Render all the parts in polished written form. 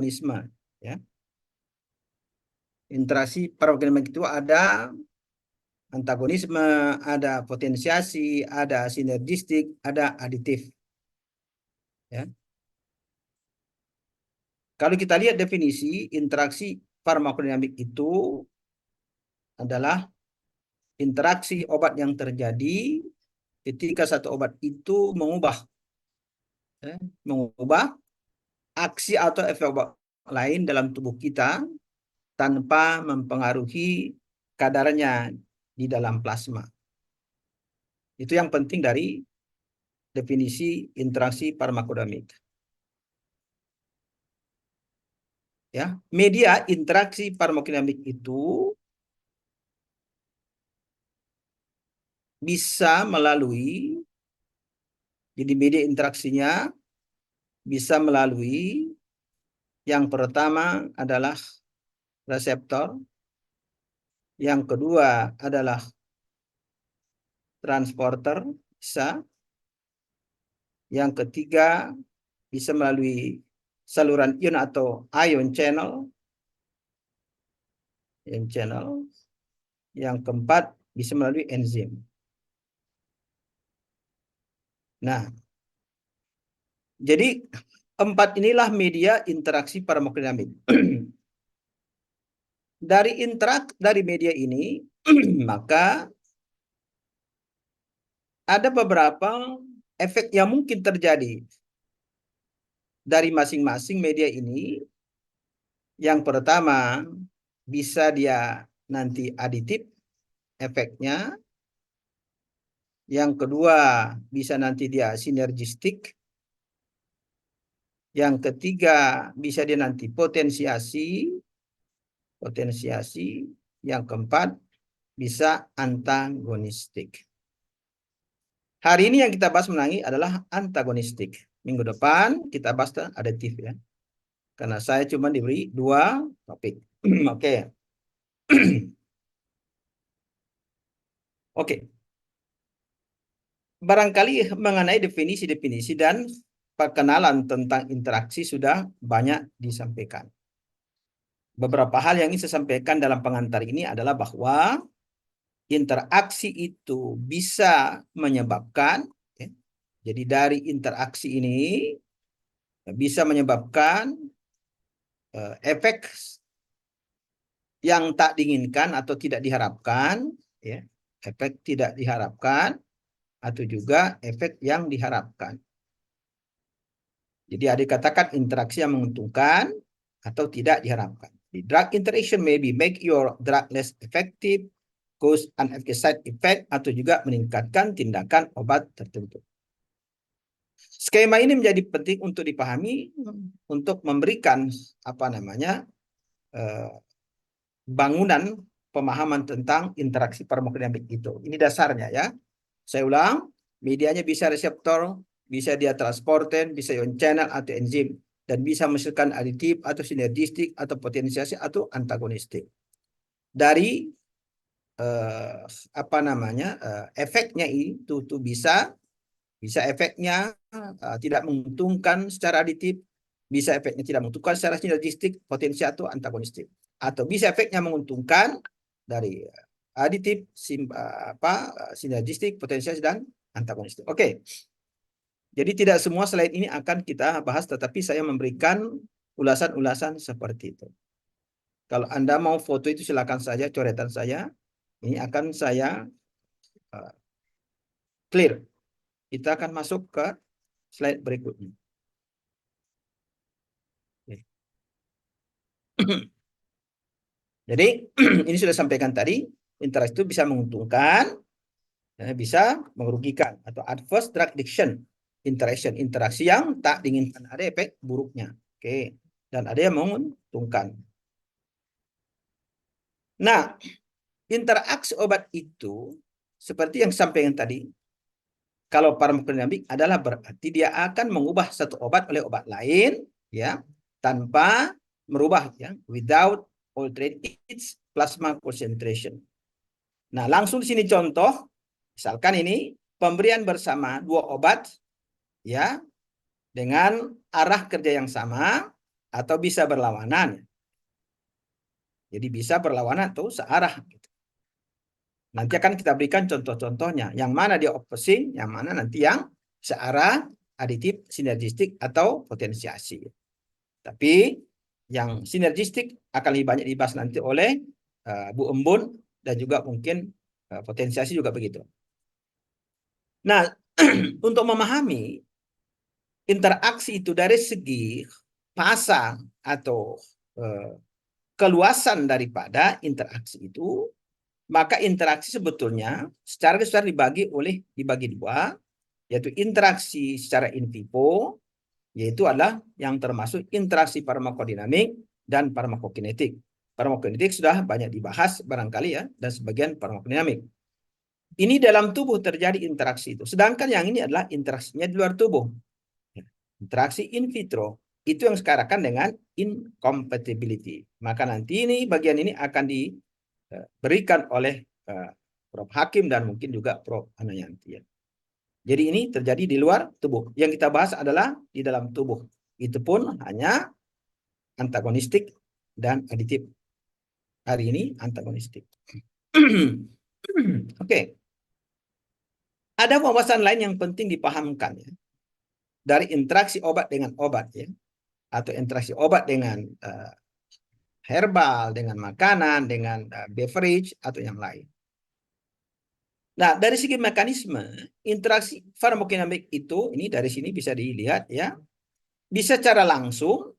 antagonisme, ya. Interaksi farmakodinamik itu ada antagonisme, ada potensiasi, ada sinergistik, ada aditif, ya. Kalau kita lihat definisi interaksi farmakodinamik itu adalah interaksi obat yang terjadi ketika satu obat itu mengubah aksi atau efek obat lain dalam tubuh kita tanpa mempengaruhi kadarnya di dalam plasma. Itu yang penting dari definisi interaksi farmakodinamik. Ya, media interaksi farmakodinamik itu bisa melalui, jadi media interaksinya bisa melalui, yang pertama adalah reseptor, yang kedua adalah transporter, bisa, yang ketiga bisa melalui saluran ion atau ion channel, yang keempat bisa melalui enzim. Nah, jadi empat inilah media interaksi farmakodinamik. Dari media ini maka ada beberapa efek yang mungkin terjadi dari masing-masing media ini. Yang pertama, bisa dia nanti aditif efeknya. Yang kedua, bisa nanti dia sinergistik. Yang ketiga, bisa dia nanti potensiasi. Yang keempat, bisa antagonistik. Hari ini yang kita bahas mengenai adalah antagonistik. Minggu depan kita bahas aditif, ya. Karena saya cuma diberi 2 topik. Oke. Oke. Barangkali mengenai definisi-definisi dan perkenalan tentang interaksi sudah banyak disampaikan. Beberapa hal yang ingin saya sampaikan dalam pengantar ini adalah bahwa interaksi itu bisa menyebabkan, ya, jadi dari interaksi ini bisa menyebabkan efek yang tak diinginkan atau tidak diharapkan, ya, efek tidak diharapkan atau juga efek yang diharapkan. Jadi ada dikatakan interaksi yang menguntungkan atau tidak diharapkan. The drug interaction maybe make your drug less effective, cause uneffective side effect, atau juga meningkatkan tindakan obat tertentu. Skema ini menjadi penting untuk dipahami untuk memberikan bangunan pemahaman tentang interaksi farmakodinamik itu. Ini dasarnya, ya. Saya ulang, medianya bisa reseptor, bisa dia transporter, bisa ion channel atau enzim, dan bisa menghasilkan aditif atau sinergistik atau potensiasi atau antagonistik. Dari efeknya itu tuh bisa efeknya tidak menguntungkan secara aditif, bisa efeknya tidak menguntungkan secara sinergistik, potensi atau antagonistik, atau bisa efeknya menguntungkan dari aditif, sinergistik, potensiasi dan antagonistik. Oke. Jadi tidak semua slide ini akan kita bahas, tetapi saya memberikan ulasan-ulasan seperti itu. Kalau Anda mau foto itu silakan saja, coretan saya. Ini akan saya clear. Kita akan masuk ke slide berikutnya. Jadi ini sudah sampaikan tadi, interaksi itu bisa menguntungkan, bisa merugikan, atau adverse drug addiction interaksi yang tak diinginkan, ada efek buruknya. Oke, dan ada yang menguntungkan. Nah, interaksi obat itu seperti yang sampaikan tadi, kalau farmakodinamik adalah berarti dia akan mengubah satu obat oleh obat lain, ya, tanpa merubah, ya, without altering its plasma concentration. Nah, langsung di sini contoh, misalkan ini pemberian bersama 2 obat, ya, dengan arah kerja yang sama, atau bisa berlawanan. Jadi bisa berlawanan atau searah. Nanti akan kita berikan contoh-contohnya. Yang mana dia opposing, yang mana nanti yang searah, aditif, sinergistik, atau potensiasi. Tapi yang sinergistik akan lebih banyak dibahas nanti oleh Bu Embun, dan juga mungkin potensiasi juga begitu. Nah, untuk memahami interaksi itu dari segi pasang atau keluasan daripada interaksi itu, maka interaksi sebetulnya secara besar dibagi dua, yaitu interaksi secara in vivo, yaitu adalah yang termasuk interaksi farmakodinamik dan farmakokinetik. Farmakokinetik sudah banyak dibahas barangkali ya, dan sebagian farmakodinamik. Ini dalam tubuh terjadi interaksi itu. Sedangkan yang ini adalah interaksinya di luar tubuh. Interaksi in vitro itu yang sekarang dengan incompatibility. Maka nanti ini bagian ini akan diberikan oleh Prof. Hakim dan mungkin juga Prof. Anayanti. Jadi ini terjadi di luar tubuh. Yang kita bahas adalah di dalam tubuh. Itu pun hanya antagonistik dan aditif. Hari ini antagonistik. Oke. Ada pembahasan lain yang penting dipahamkan ya. Dari interaksi obat dengan obat ya. Atau interaksi obat dengan herbal, dengan makanan, dengan beverage, atau yang lain. Nah, dari segi mekanisme, interaksi farmakodinamik itu, ini dari sini bisa dilihat ya, bisa secara langsung,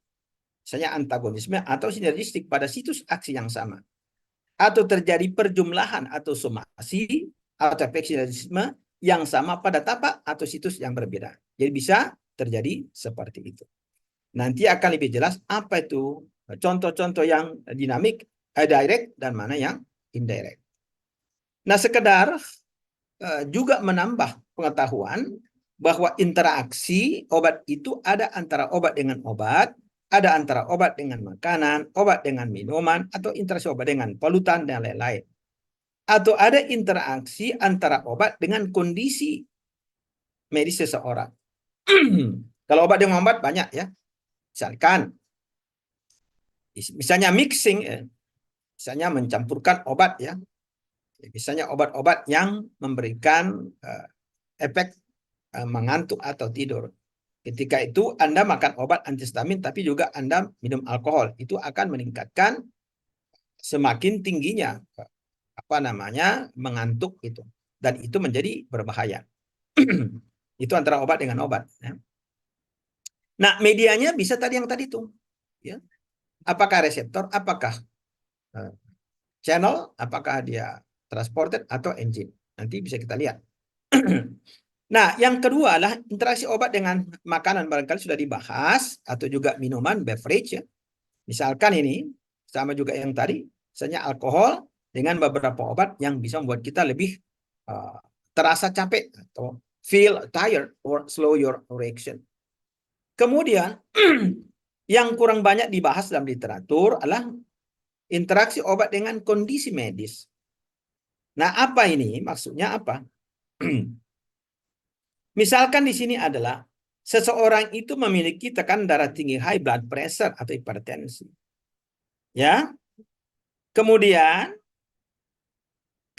misalnya antagonisme atau sinergistik pada situs aksi yang sama. Atau terjadi perjumlahan atau somasi, atau efek sinergisme yang sama pada tapak atau situs yang berbeda. Jadi bisa terjadi seperti itu. Nanti akan lebih jelas apa itu contoh-contoh yang dinamik, direct, dan mana yang indirect. Nah, sekedar juga menambah pengetahuan bahwa interaksi obat itu ada antara obat dengan obat, ada antara obat dengan makanan, obat dengan minuman, atau interaksi obat dengan polutan, dan lain-lain. Atau ada interaksi antara obat dengan kondisi medis seseorang. Kalau obat dengan obat banyak ya. Misalnya mixing, misalnya mencampurkan obat ya. Misalnya obat-obat yang memberikan efek mengantuk atau tidur. Ketika itu Anda makan obat antihistamin tapi juga Anda minum alkohol, itu akan meningkatkan semakin tingginya mengantuk itu, dan itu menjadi berbahaya. Itu antara obat dengan obat ya. Nah, medianya bisa yang tadi itu ya. Apakah reseptor, apakah channel, apakah dia transporter atau engine. Nanti bisa kita lihat. Nah, yang kedua adalah interaksi obat dengan makanan, barangkali sudah dibahas, atau juga minuman, beverage ya. Misalkan ini, sama juga yang tadi, misalnya alkohol dengan beberapa obat yang bisa membuat kita lebih terasa capek, atau feel tired, or slow your reaction. Kemudian, yang kurang banyak dibahas dalam literatur adalah interaksi obat dengan kondisi medis. Nah, apa ini? Maksudnya apa? Misalkan di sini adalah seseorang itu memiliki tekanan darah tinggi, high blood pressure atau hipertensi. Ya. Kemudian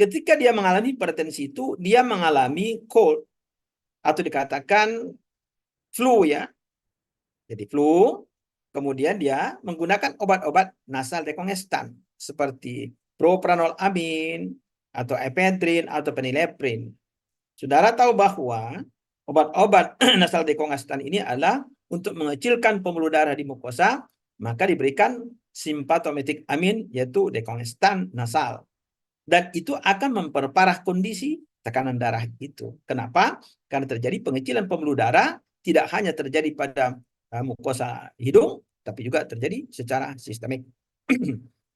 ketika dia mengalami hipertensi itu, dia mengalami cold atau dikatakan flu ya. Jadi flu, kemudian dia menggunakan obat-obat nasal dekongestan seperti propranolol atau ephedrine atau phenylephrine. Saudara tahu bahwa obat-obat nasal dekongestan ini adalah untuk mengecilkan pembuluh darah di mukosa, maka diberikan simptomatik amin, yaitu dekongestan nasal. Dan itu akan memperparah kondisi tekanan darah itu. Kenapa? Karena terjadi pengecilan pembuluh darah, tidak hanya terjadi pada mukosa hidung, tapi juga terjadi secara sistemik.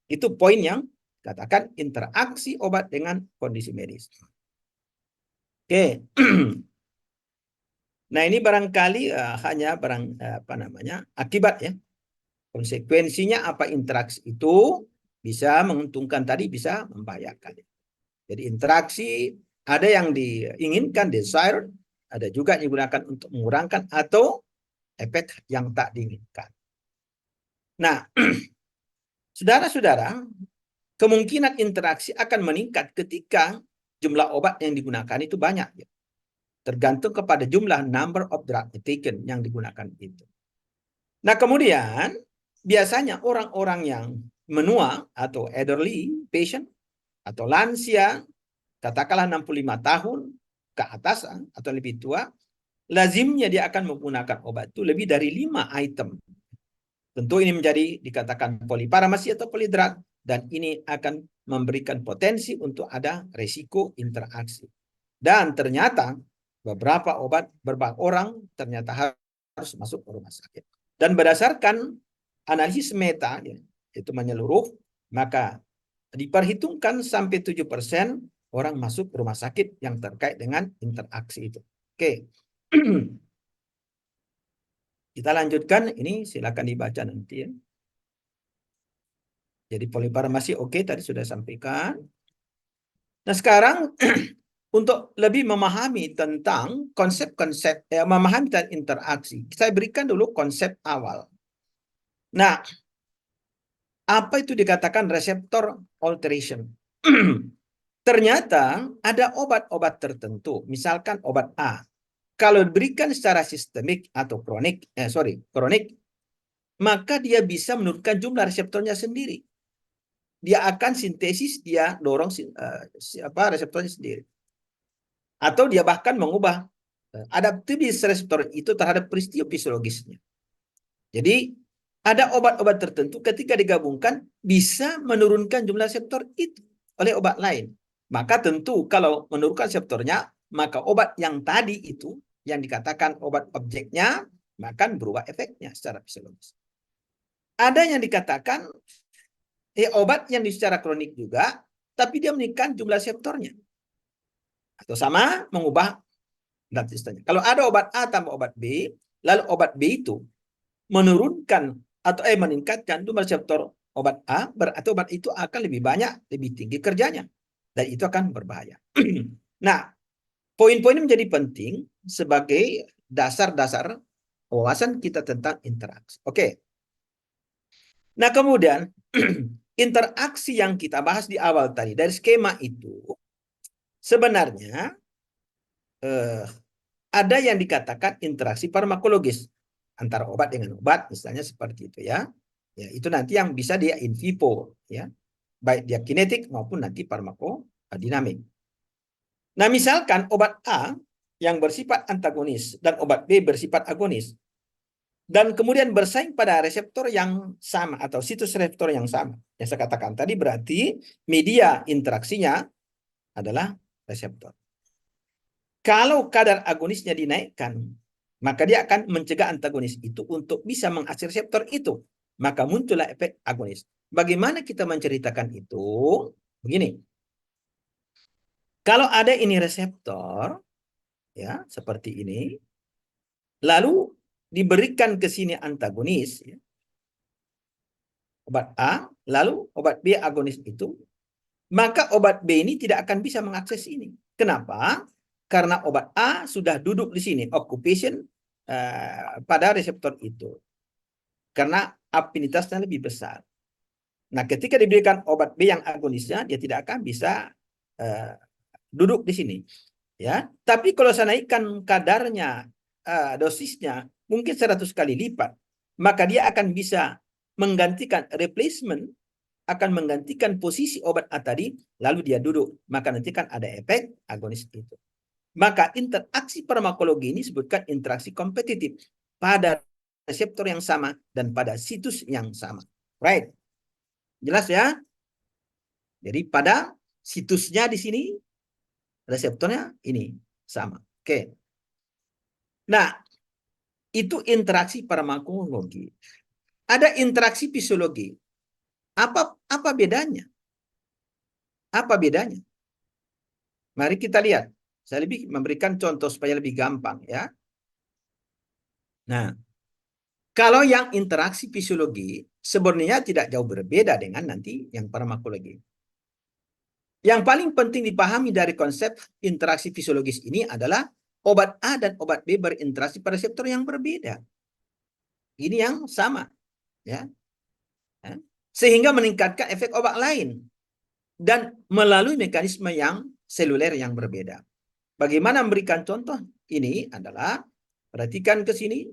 Itu poin yang katakan interaksi obat dengan kondisi medis. Oke. Nah, ini barangkali hanya akibat ya. Konsekuensinya apa interaksi itu bisa menguntungkan tadi, bisa membahayakan. Jadi interaksi ada yang diinginkan, desired, ada juga yang digunakan untuk mengurangkan atau efek yang tak diinginkan. Nah, saudara-saudara, kemungkinan interaksi akan meningkat ketika jumlah obat yang digunakan itu banyak. Ya. Tergantung kepada jumlah number of drug taken yang digunakan itu. Nah, kemudian biasanya orang-orang yang menua atau elderly patient atau lansia, katakanlah 65 tahun ke atas atau lebih tua, lazimnya dia akan menggunakan obat itu lebih dari 5 item. Tentu ini menjadi dikatakan polifarmasi atau polidrug, dan ini akan memberikan potensi untuk ada resiko interaksi. Dan ternyata beberapa obat beberapa orang ternyata harus masuk ke rumah sakit. Dan berdasarkan analisis meta, ya, itu menyeluruh, maka diperhitungkan sampai 7% orang masuk rumah sakit yang terkait dengan interaksi itu. Oke. Kita lanjutkan, ini silakan dibaca nanti ya. Jadi polifarmasi oke, tadi sudah sampaikan. Nah sekarang untuk lebih memahami tentang konsep-konsep, memahami tentang interaksi, saya berikan dulu konsep awal. Nah, apa itu dikatakan reseptor alteration? Ternyata ada obat-obat tertentu, misalkan obat A. Kalau diberikan secara sistemik atau kronik, maka dia bisa menurunkan jumlah reseptornya sendiri. Dia akan sintesis, dia dorong reseptornya sendiri. Atau dia bahkan mengubah adaptivitas reseptor itu terhadap peristiwa fisiologisnya. Jadi ada obat-obat tertentu ketika digabungkan bisa menurunkan jumlah reseptor itu oleh obat lain. Maka tentu kalau menurunkan reseptornya, maka obat yang tadi itu yang dikatakan obat objeknya akan berubah efeknya secara fisiologis. Ada yang dikatakan obat yang secara kronik juga, tapi dia meningkatkan jumlah reseptornya. Atau sama mengubah zat sistemnya. Kalau ada obat A tambah obat B, lalu obat B itu menurunkan atau meningkatkan jumlah reseptor obat A, berarti obat itu akan lebih banyak, lebih tinggi kerjanya. Dan itu akan berbahaya. Nah, poin-poin ini menjadi penting sebagai dasar-dasar wawasan kita tentang interaksi. Oke. Nah, kemudian interaksi yang kita bahas di awal tadi dari skema itu sebenarnya ada yang dikatakan interaksi farmakologis antara obat dengan obat, misalnya seperti itu ya. Ya, itu nanti yang bisa dia in vivo ya. Baik dia kinetik maupun nanti farmakodinamik. Nah, misalkan obat A yang bersifat antagonis dan obat B bersifat agonis dan kemudian bersaing pada reseptor yang sama atau situs reseptor yang sama. Yang saya katakan tadi berarti media interaksinya adalah reseptor. Kalau kadar agonisnya dinaikkan, maka dia akan mencegah antagonis itu untuk bisa mengakses reseptor itu. Maka muncullah efek agonis. Bagaimana kita menceritakan itu? Begini. Kalau ada ini reseptor, ya seperti ini, lalu diberikan ke sini antagonis, ya, obat A, lalu obat B agonis itu, maka obat B ini tidak akan bisa mengakses ini. Kenapa? Karena obat A sudah duduk di sini, occupation pada reseptor itu. Karena afinitasnya lebih besar. Nah, ketika diberikan obat B yang agonisnya, dia tidak akan bisa duduk di sini. Ya, tapi kalau saya naikkan kadarnya, dosisnya, mungkin 100 kali lipat, maka dia akan bisa menggantikan replacement, akan menggantikan posisi obat A tadi, lalu dia duduk. Maka nanti kan ada efek agonis itu. Maka interaksi farmakologi ini disebutkan interaksi kompetitif pada reseptor yang sama dan pada situs yang sama. Right? Jelas ya? Jadi pada situsnya di sini, reseptornya ini sama. Oke. Nah, itu interaksi farmakologi. Ada interaksi fisiologi. Apa bedanya? Apa bedanya? Mari kita lihat. Saya lebih memberikan contoh supaya lebih gampang ya. Nah, kalau yang interaksi fisiologi sebenarnya tidak jauh berbeda dengan nanti yang farmakologi. Yang paling penting dipahami dari konsep interaksi fisiologis ini adalah obat A dan obat B berinteraksi pada reseptor yang berbeda. Ini yang sama, ya. sehingga meningkatkan efek obat lain dan melalui mekanisme yang seluler yang berbeda. Bagaimana memberikan contoh? Ini adalah, perhatikan ke sini.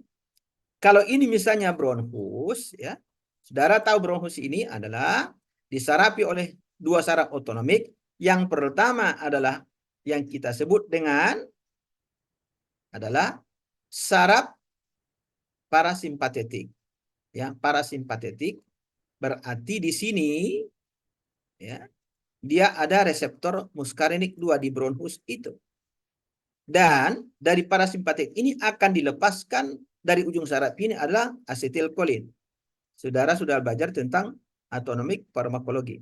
Kalau ini misalnya bronchus, ya, saudara tahu bronchus ini adalah disarapi oleh dua saraf otonomik. Yang pertama adalah yang kita sebut dengan adalah saraf parasimpatetik. Ya, parasimpatetik berarti di sini, ya, dia ada reseptor muskarinik 2 di bronchus itu. Dan dari parasimpatik ini akan dilepaskan dari ujung saraf ini adalah asetilkolin. Saudara sudah belajar tentang autonomic farmakologi.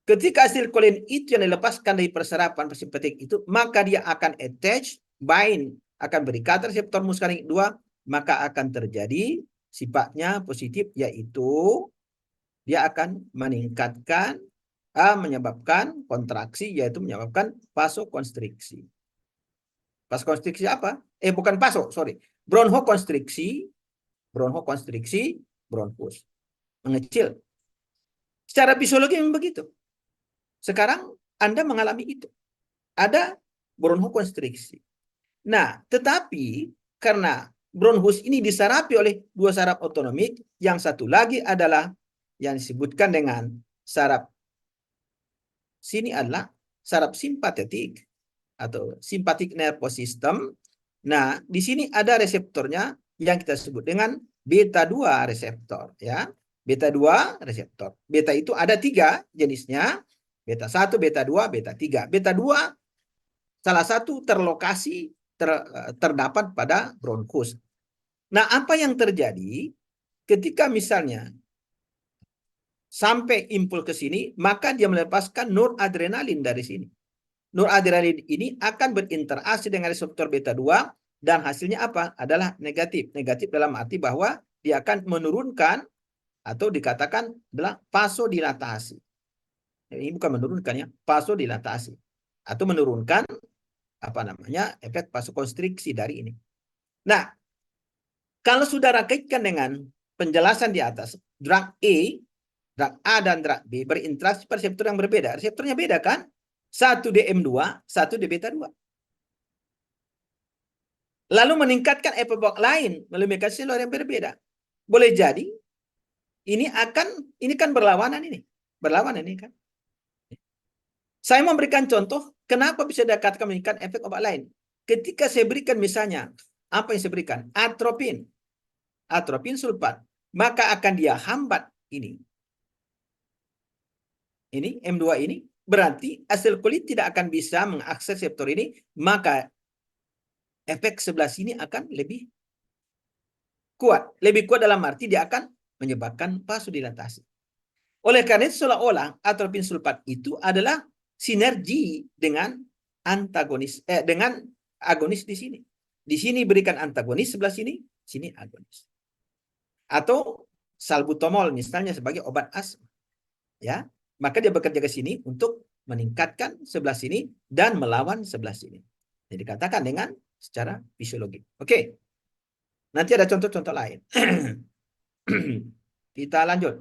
Ketika asetilkolin itu yang dilepaskan dari perserapan parasimpatik itu, maka dia akan attach, bind, akan berikat reseptor muskarinik 2, maka akan terjadi sifatnya positif, yaitu dia akan meningkatkan, menyebabkan kontraksi, yaitu menyebabkan vasokonstriksi. Vasokonstriksi apa? Bukan vaso, sorry. Bronchokonstriksi, bronchus. Mengecil. Secara fisiologi memang begitu. Sekarang Anda mengalami itu. Ada bronchokonstriksi. Nah, tetapi karena bronchus ini disarapi oleh dua saraf otonomik, yang satu lagi adalah yang disebutkan dengan saraf sini adalah saraf simpatetik atau sympathetic nervous system. Nah, di sini ada reseptornya yang kita sebut dengan beta 2 reseptor, ya. Beta 2 reseptor. Beta itu ada 3 jenisnya. Beta 1, beta 2, beta 3. Beta 2 salah satu terlokasi terdapat pada bronchus. Nah, apa yang terjadi ketika misalnya sampai impul ke sini, maka dia melepaskan noradrenalin dari sini. Noradrenalin ini akan berinteraksi dengan reseptor beta 2 dan hasilnya apa? Adalah negatif. Negatif dalam arti bahwa dia akan menurunkan atau dikatakan adalah vasodilatasi. Ini bukan menurunkan, ya, vasodilatasi atau menurunkan apa namanya efek vasokonstriksi dari ini. Nah, kalau saudara kaitkan dengan penjelasan di atas, drug A dan drug B berinteraksi pada reseptor yang berbeda. Reseptornya beda kan? Satu DM2, satu di beta 2. Lalu meningkatkan efek lain melalui mekanisme yang berbeda. Boleh jadi ini kan berlawanan ini. Berlawanan ini kan. Saya memberikan contoh kenapa bisa dikatakan meningkatkan efek obat lain. Ketika saya berikan misalnya, apa yang saya berikan? Atropin sulfat. Maka akan dia hambat ini. Ini M2 ini. Berarti asetilkolin tidak akan bisa mengakses reseptor ini. Maka efek sebelah sini akan lebih kuat. Lebih kuat dalam arti dia akan menyebabkan vasodilatasi. Oleh karena itu seolah-olah atropin sulfat itu adalah sinergi dengan antagonis, dengan agonis di sini. Di sini berikan antagonis, sebelah sini agonis. Atau salbutamol misalnya sebagai obat asma. Ya, maka dia bekerja ke sini untuk meningkatkan sebelah sini dan melawan sebelah sini. Jadi katakan dengan secara fisiologi. Oke. Nanti ada contoh-contoh lain. Kita lanjut.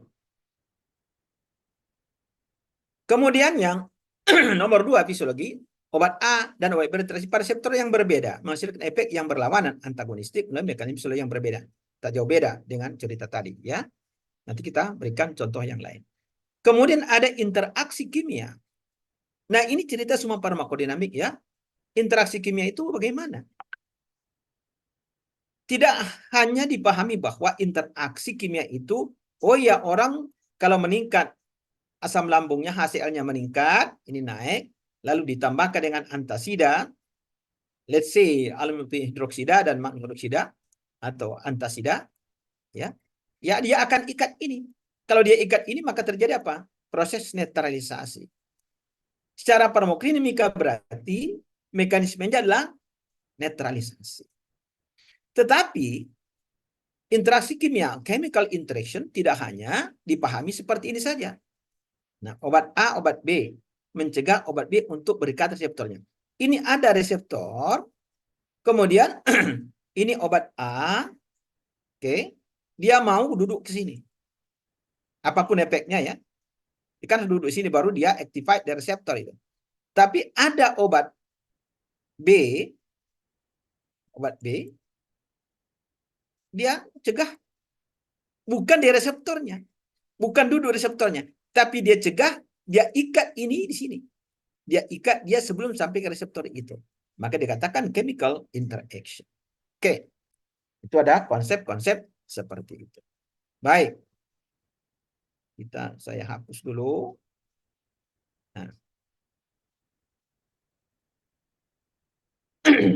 Kemudian yang nomor 2 fisiologi, obat A dan obat B berinteraksi pada reseptor yang berbeda, menghasilkan efek yang berlawanan antagonistik melalui mekanisme fisiologi yang berbeda. Tak jauh beda dengan cerita tadi, ya. Nanti kita berikan contoh yang lain. Kemudian ada interaksi kimia. Nah, ini cerita semua farmakodinamik, ya. Interaksi kimia itu bagaimana? Tidak hanya dipahami bahwa interaksi kimia itu, oh ya, orang kalau meningkat asam lambungnya, HCl-nya meningkat, ini naik, lalu ditambahkan dengan antasida, let's say aluminium hidroksida dan magnesia hidroksida atau antasida, ya, ya dia akan ikat ini. Kalau dia ikat ini maka terjadi apa? Proses netralisasi. Secara farmakokimia berarti mekanismenya adalah netralisasi. Tetapi interaksi kimia, chemical interaction, tidak hanya dipahami seperti ini saja. Nah, obat A, obat B, mencegah obat B untuk berikat reseptornya. Ini ada reseptor, kemudian ini obat A, oke, dia mau duduk ke sini. apapun efeknya ya. Kan duduk di sini baru dia activate dari reseptor itu. Tapi ada B, obat B, dia cegah, bukan di reseptornya, bukan duduk reseptornya, tapi dia cegah, dia ikat ini di sini. Dia ikat dia sebelum sampai ke reseptor itu. Maka dikatakan chemical interaction. Oke, itu ada konsep-konsep seperti itu. Baik, saya hapus dulu. Nah,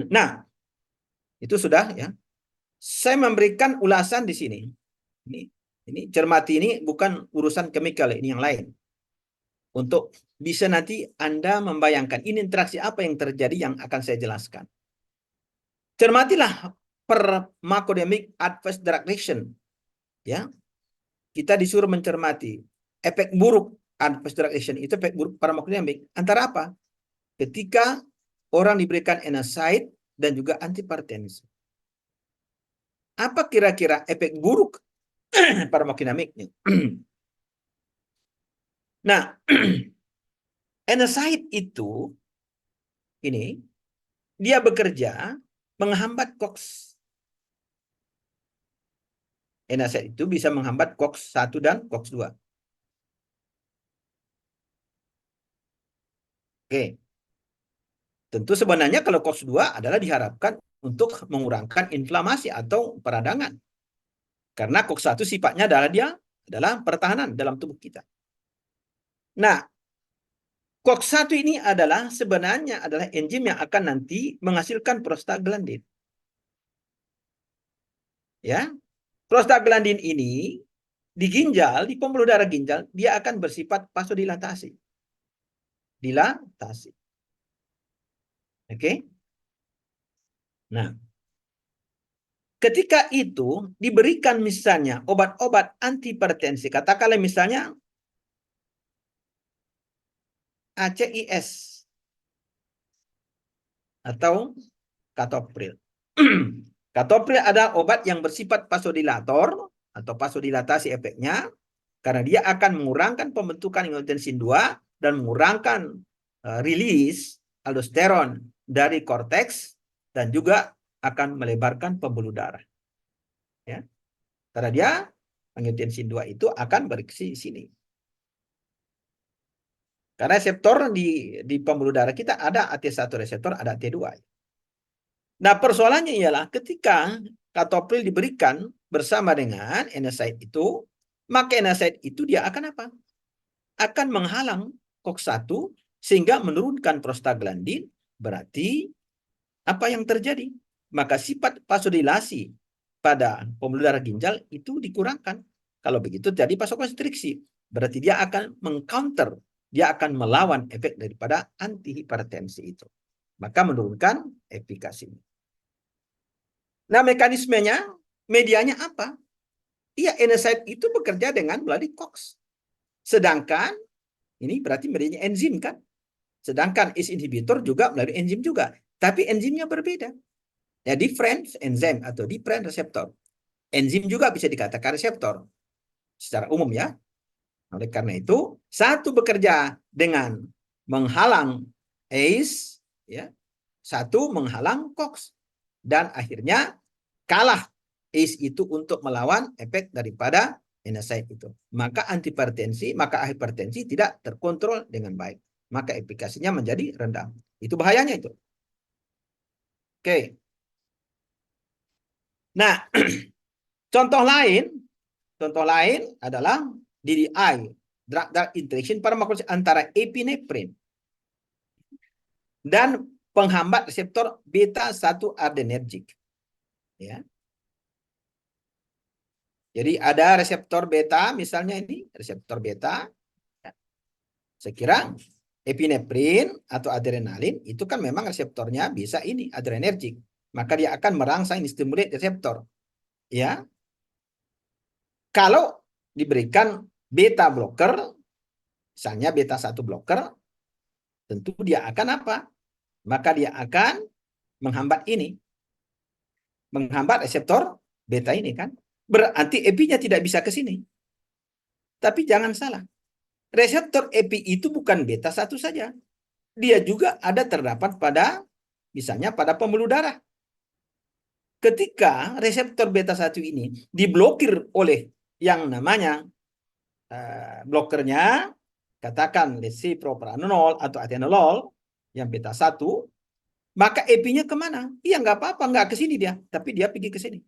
nah itu sudah ya. Saya memberikan ulasan di sini. Ini cermati, ini bukan urusan chemical, ini yang lain. Untuk bisa nanti Anda membayangkan ini interaksi apa yang terjadi yang akan saya jelaskan. Cermatilah pharmacodynamic adverse drug reaction. Ya, kita disuruh mencermati efek buruk adverse drug reaction itu, efek buruk pharmacodynamic antara apa? Ketika orang diberikan NSAID dan juga antihipertensi. Apa kira-kira efek buruk farmakodinamiknya? Nah, NSAID itu ini dia bekerja menghambat COX. NSAID itu bisa menghambat COX-1 dan COX-2. Oke. Tentu sebenarnya kalau COX-2 adalah diharapkan untuk mengurangkan inflamasi atau peradangan. Karena COX-1 sifatnya adalah pertahanan dalam tubuh kita. Nah, COX-1 ini sebenarnya adalah enzim yang akan nanti menghasilkan prostaglandin. Ya, prostaglandin ini di ginjal, di pembuluh darah ginjal, dia akan bersifat vasodilatasi. Dilatasi. Oke? Nah, ketika itu diberikan misalnya obat-obat antihipertensi, katakanlah misalnya ACIS atau katopril. Katopril ada obat yang bersifat vasodilator atau vasodilatasi efeknya, karena dia akan mengurangkan pembentukan angiotensin 2 dan mengurangkan rilis aldosteron dari korteks dan juga akan melebarkan pembuluh darah. Ya. Karena dia angiotensin 2 itu akan berisi di sini. Karena reseptor di pembuluh darah kita ada AT1 reseptor, ada T2. Nah, persoalannya ialah ketika katopril diberikan bersama dengan NSAID itu, maka NSAID itu dia akan apa? Akan menghalang COX-1 sehingga menurunkan prostaglandin. Berarti apa yang terjadi? Maka sifat vasodilasi pada pembuluh darah ginjal itu dikurangkan. Kalau begitu jadi vasokonstriksi. Berarti dia akan mengcounter, dia akan melawan efek daripada antihipertensi itu. Maka menurunkan efikasinya. Nah, mekanismenya, medianya apa? Iya, NSAID itu bekerja dengan melalui COX. Sedangkan, ini berarti medianya enzim kan? Sedangkan ACE inhibitor juga melalui enzim juga. Tapi enzimnya berbeda. Ya, different enzim atau different reseptor. Enzim juga bisa dikatakan reseptor. Secara umum ya. Oleh karena itu, satu bekerja dengan menghalang ACE, ya, satu menghalang COX. Dan akhirnya kalah ACE itu untuk melawan efek daripada NSAID itu. Maka hipertensi tidak terkontrol dengan baik. Maka efikasinya menjadi rendah. Itu bahayanya itu. Oke. Nah, contoh lain adalah DDI, drug interaction antara epinephrine dan penghambat reseptor beta-1 adrenergic. Ya. Jadi ada reseptor beta, misalnya ini reseptor beta. Saya kira epinefrin atau adrenalin itu kan memang reseptornya bisa ini adrenergic. Maka dia akan merangsang stimulate reseptor. Ya. Kalau diberikan beta blocker, misalnya beta-1 blocker, tentu dia akan apa? Maka dia akan menghambat ini. Menghambat reseptor beta ini kan. Berarti epinya tidak bisa ke sini. Tapi jangan salah, reseptor EPI itu bukan beta 1 saja. Dia juga ada terdapat pada, misalnya pada pembuluh darah. Ketika reseptor beta 1 ini diblokir oleh yang namanya blokernya, katakan let's say propranolol atau atenolol, yang beta 1, maka EPI-nya kemana? Iya, nggak apa-apa, nggak ke sini dia, tapi dia pergi ke sini.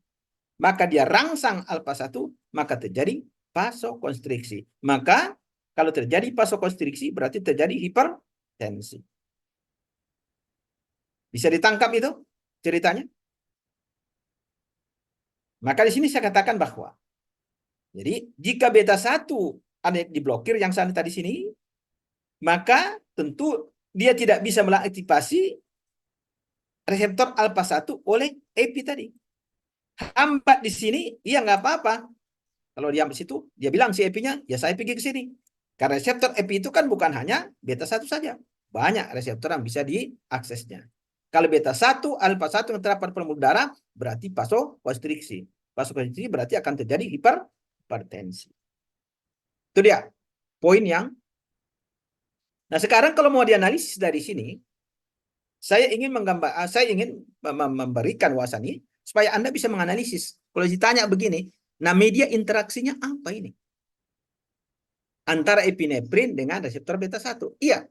Maka dia rangsang alfa 1, maka terjadi vasokonstriksi. Maka kalau terjadi vasokonstriksi berarti terjadi hipertensi. Bisa ditangkap itu ceritanya? Maka di sini saya katakan bahwa jadi jika beta 1 ada diblokir yang saya tadi sini, maka tentu dia tidak bisa mengaktifasi reseptor alfa 1 oleh EPI tadi. Hambat di sini, iya nggak apa-apa. Kalau dia di situ, dia bilang si EPI-nya, ya saya pergi ke sini. Karena reseptor EPI itu kan bukan hanya beta 1 saja. Banyak reseptor yang bisa diaksesnya. Kalau beta 1, alfa 1 yang terdapat pembuluh darah, berarti vasokonstriksi. Vasokonstriksi berarti akan terjadi hipertensi. Itu dia poin yang. Nah, sekarang kalau mau dianalisis dari sini, saya ingin memberikan wawasan ini supaya Anda bisa menganalisis. Kalau ditanya begini, nah media interaksinya apa ini? Antara epinefrin dengan reseptor beta 1. Iya.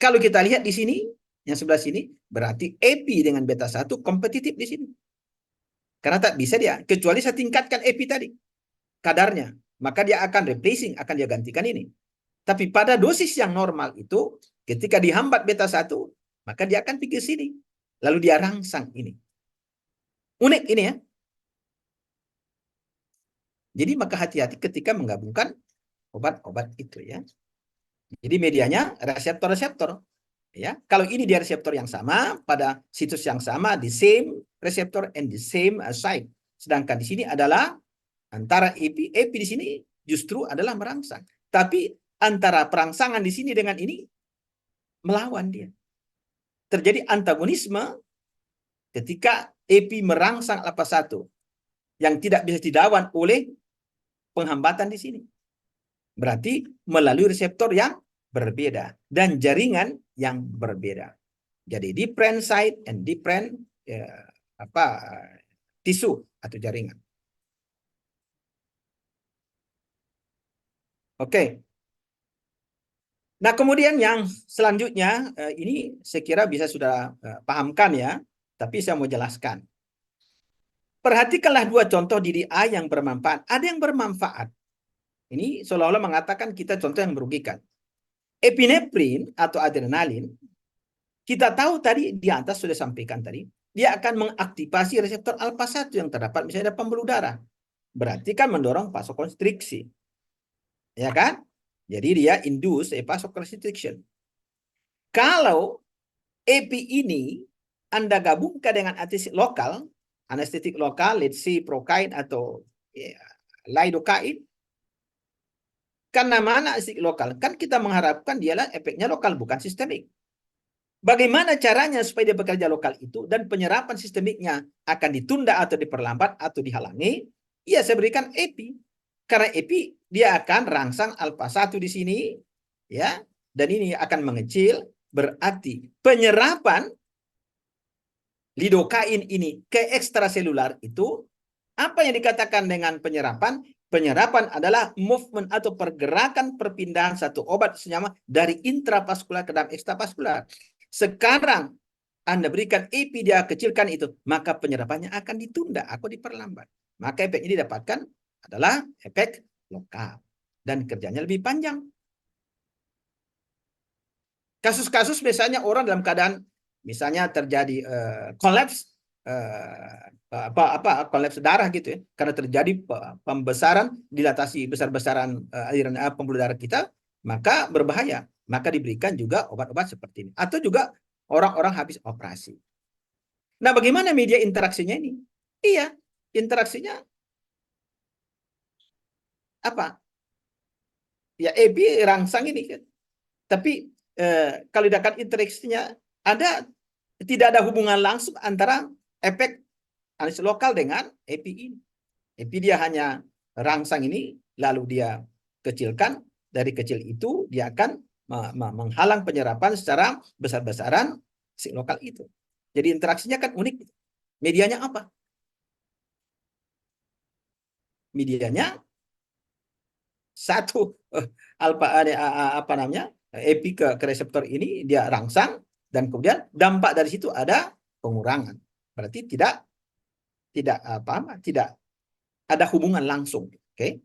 Kalau kita lihat di sini, yang sebelah sini, berarti epi dengan beta 1 kompetitif di sini. Karena tak bisa dia, kecuali saya tingkatkan epi tadi, kadarnya. Maka dia akan replacing, akan dia gantikan ini. Tapi pada dosis yang normal itu, ketika dihambat beta 1, maka dia akan pergi ke sini. Lalu dia rangsang ini. Unik ini ya. Jadi maka hati-hati ketika menggabungkan obat-obat itu ya. Jadi medianya reseptor-reseptor. Ya, kalau ini dia reseptor yang sama pada situs yang sama, the same reseptor and the same site. Sedangkan di sini adalah antara epi di sini justru adalah merangsang. Tapi antara perangsangan di sini dengan ini melawan dia. Terjadi antagonisme ketika epi merangsang alfa 1 yang tidak bisa dilawan oleh penghambatan di sini. Berarti melalui reseptor yang berbeda dan jaringan yang berbeda. Jadi different site and different tisu atau jaringan. Oke. Nah, kemudian yang selanjutnya ini saya kira bisa sudah pahamkan ya, tapi saya mau jelaskan. Perhatikanlah dua contoh DDI yang bermanfaat. Ada yang bermanfaat. Ini seolah-olah mengatakan kita contoh yang merugikan. Epinefrin atau adrenalin, kita tahu tadi di atas sudah sampaikan tadi, dia akan mengaktifasi reseptor alfa 1 yang terdapat misalnya di pembuluh darah. Berarti kan mendorong vasokonstriksi. Ya kan? Jadi dia induce vasoconstriction. Kalau EPI ini Anda gabungkan dengan anestetik lokal, let's say prokain atau lidocaine, karena mana anestetik lokal? Kan kita mengharapkan dialah efeknya lokal, bukan sistemik. Bagaimana caranya supaya dia bekerja lokal itu dan penyerapan sistemiknya akan ditunda atau diperlambat atau dihalangi? Ya, saya berikan EPI. Karena EPI dia akan rangsang alfa 1 di sini, ya, dan ini akan mengecil, berarti penyerapan lidokain ini ke ekstraselular itu, apa yang dikatakan dengan penyerapan? Penyerapan adalah movement atau pergerakan perpindahan satu obat senyawa dari intravaskular ke dalam ekstravaskular. Sekarang Anda berikan EPI, dia kecilkan itu, maka penyerapannya akan ditunda atau diperlambat. Maka efek ini didapatkan adalah efek lokal dan kerjanya lebih panjang. Kasus-kasus misalnya orang dalam keadaan misalnya terjadi kolaps kolaps darah gitu ya, karena terjadi pembesaran, dilatasi besar-besaran aliran pembuluh darah kita, maka berbahaya. Maka diberikan juga obat-obat seperti ini. Atau juga orang-orang habis operasi. Nah, bagaimana media interaksinya ini? Iya, interaksinya apa? Ya, EPI rangsang ini kan. Tapi kalau dikatakan interaksinya tidak ada hubungan langsung antara efek anestetik lokal dengan EPI ini. EPI dia hanya rangsang ini lalu dia kecilkan, dari kecil itu dia akan menghalang penyerapan secara besar-besaran si lokal itu. Jadi interaksinya kan unik. Medianya apa? Medianya satu alfa apa namanya epi ke reseptor ini dia rangsang, dan kemudian dampak dari situ ada pengurangan. Berarti tidak ada hubungan langsung. Oke.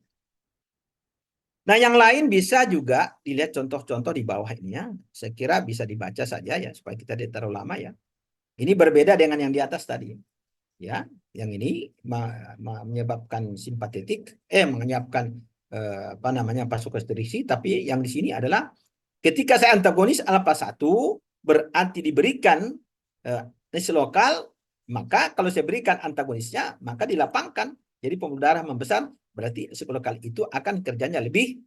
Nah, yang lain bisa juga dilihat contoh-contoh di bawah ini ya. Saya kira bisa dibaca saja ya supaya kita tidak terlalu lama ya. Ini berbeda dengan yang di atas tadi. Ya, yang ini menyebabkan simpatetik, menyebabkan apa namanya vasokonstriksi, tapi yang di sini adalah ketika saya antagonis alfa 1 berarti diberikan anestesi lokal, maka kalau saya berikan antagonisnya maka dilapangkan. Jadi pembuluh darah membesar, berarti anestesi lokal itu akan kerjanya lebih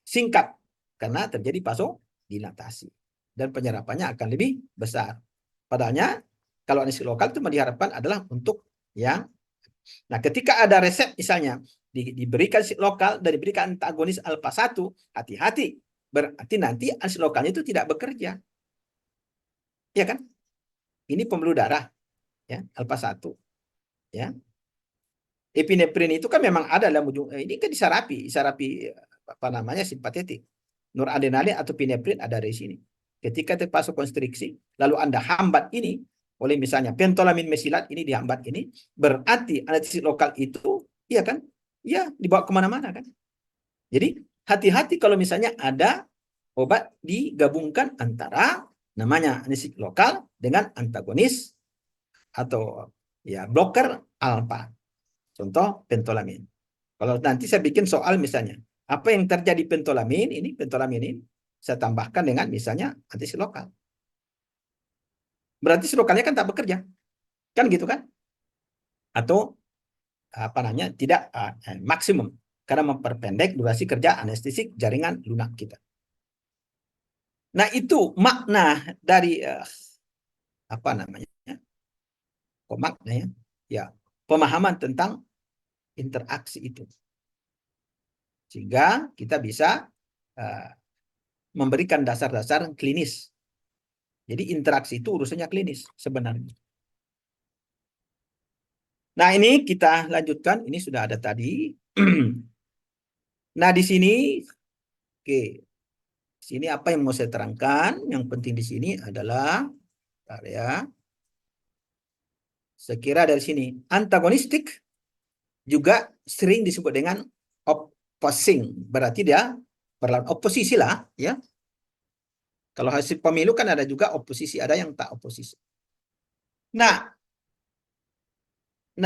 singkat karena terjadi vasodilatasi dan penyerapannya akan lebih besar. Padahalnya kalau anestesi lokal itu diharapkan adalah untuk yang nah, ketika ada resep misalnya diberikan anestesi lokal dan diberikan antagonis alfa 1, hati-hati. Berarti nanti anestesi lokalnya itu tidak bekerja. Ya kan? Ini pembuluh darah ya, alfa 1 ya. Epinefrin itu kan memang ada dalam ujung ini kan disarapi apa namanya simpatetik. Noradrenalin atau pinefrin ada di sini. Ketika vasokonstriksi, lalu Anda hambat ini oleh misalnya pentolamin mesilat ini dihambat ini, berarti anestesi lokal itu, iya kan? Ya, dibawa kemana-mana kan? Jadi, hati-hati kalau misalnya ada obat digabungkan antara namanya anestesi lokal dengan antagonis atau ya bloker alfa. Contoh pentolamin. Kalau nanti saya bikin soal misalnya, apa yang terjadi pentolamin ini, saya tambahkan dengan misalnya anestesi lokal. Berarti si lokalnya kan tak bekerja. Kan gitu kan? Atau apa namanya? Tidak maksimum karena memperpendek durasi kerja anestesik jaringan lunak kita. Nah, itu makna dari apa namanya? Kok makna ya? Ya, pemahaman tentang interaksi itu. Sehingga kita bisa memberikan dasar-dasar klinis. Jadi interaksi itu urusannya klinis sebenarnya. Nah, ini kita lanjutkan. Ini sudah ada tadi. Nah, di sini, oke. Sini apa yang mau saya terangkan? Yang penting di sini adalah, ya, saya kira dari sini, antagonistik juga sering disebut dengan opposing. Berarti dia berlawan oposisi lah, ya. Kalau hasil pemilu kan ada juga oposisi, ada yang tak oposisi. Nah,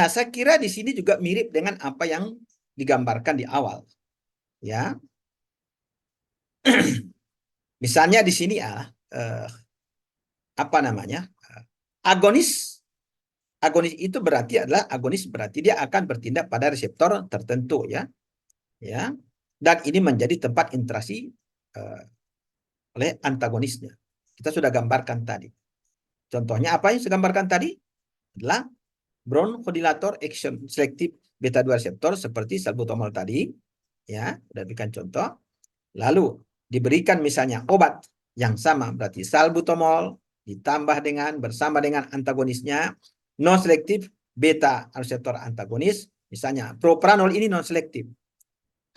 saya kira di sini juga mirip dengan apa yang digambarkan di awal, ya. Misalnya di sini apa namanya? Agonis itu berarti adalah agonis berarti dia akan bertindak pada reseptor tertentu ya. Ya. Dan ini menjadi tempat interaksi oleh antagonisnya. Kita sudah gambarkan tadi. Contohnya apa yang saya gambarkan tadi? Adalah bronchodilator action selective beta 2 reseptor seperti salbutamol tadi. Ya, sudah berikan contoh. Lalu diberikan misalnya obat yang sama berarti salbutamol ditambah dengan bersama dengan antagonisnya non selektif beta reseptor antagonis, misalnya propranolol ini non selektif.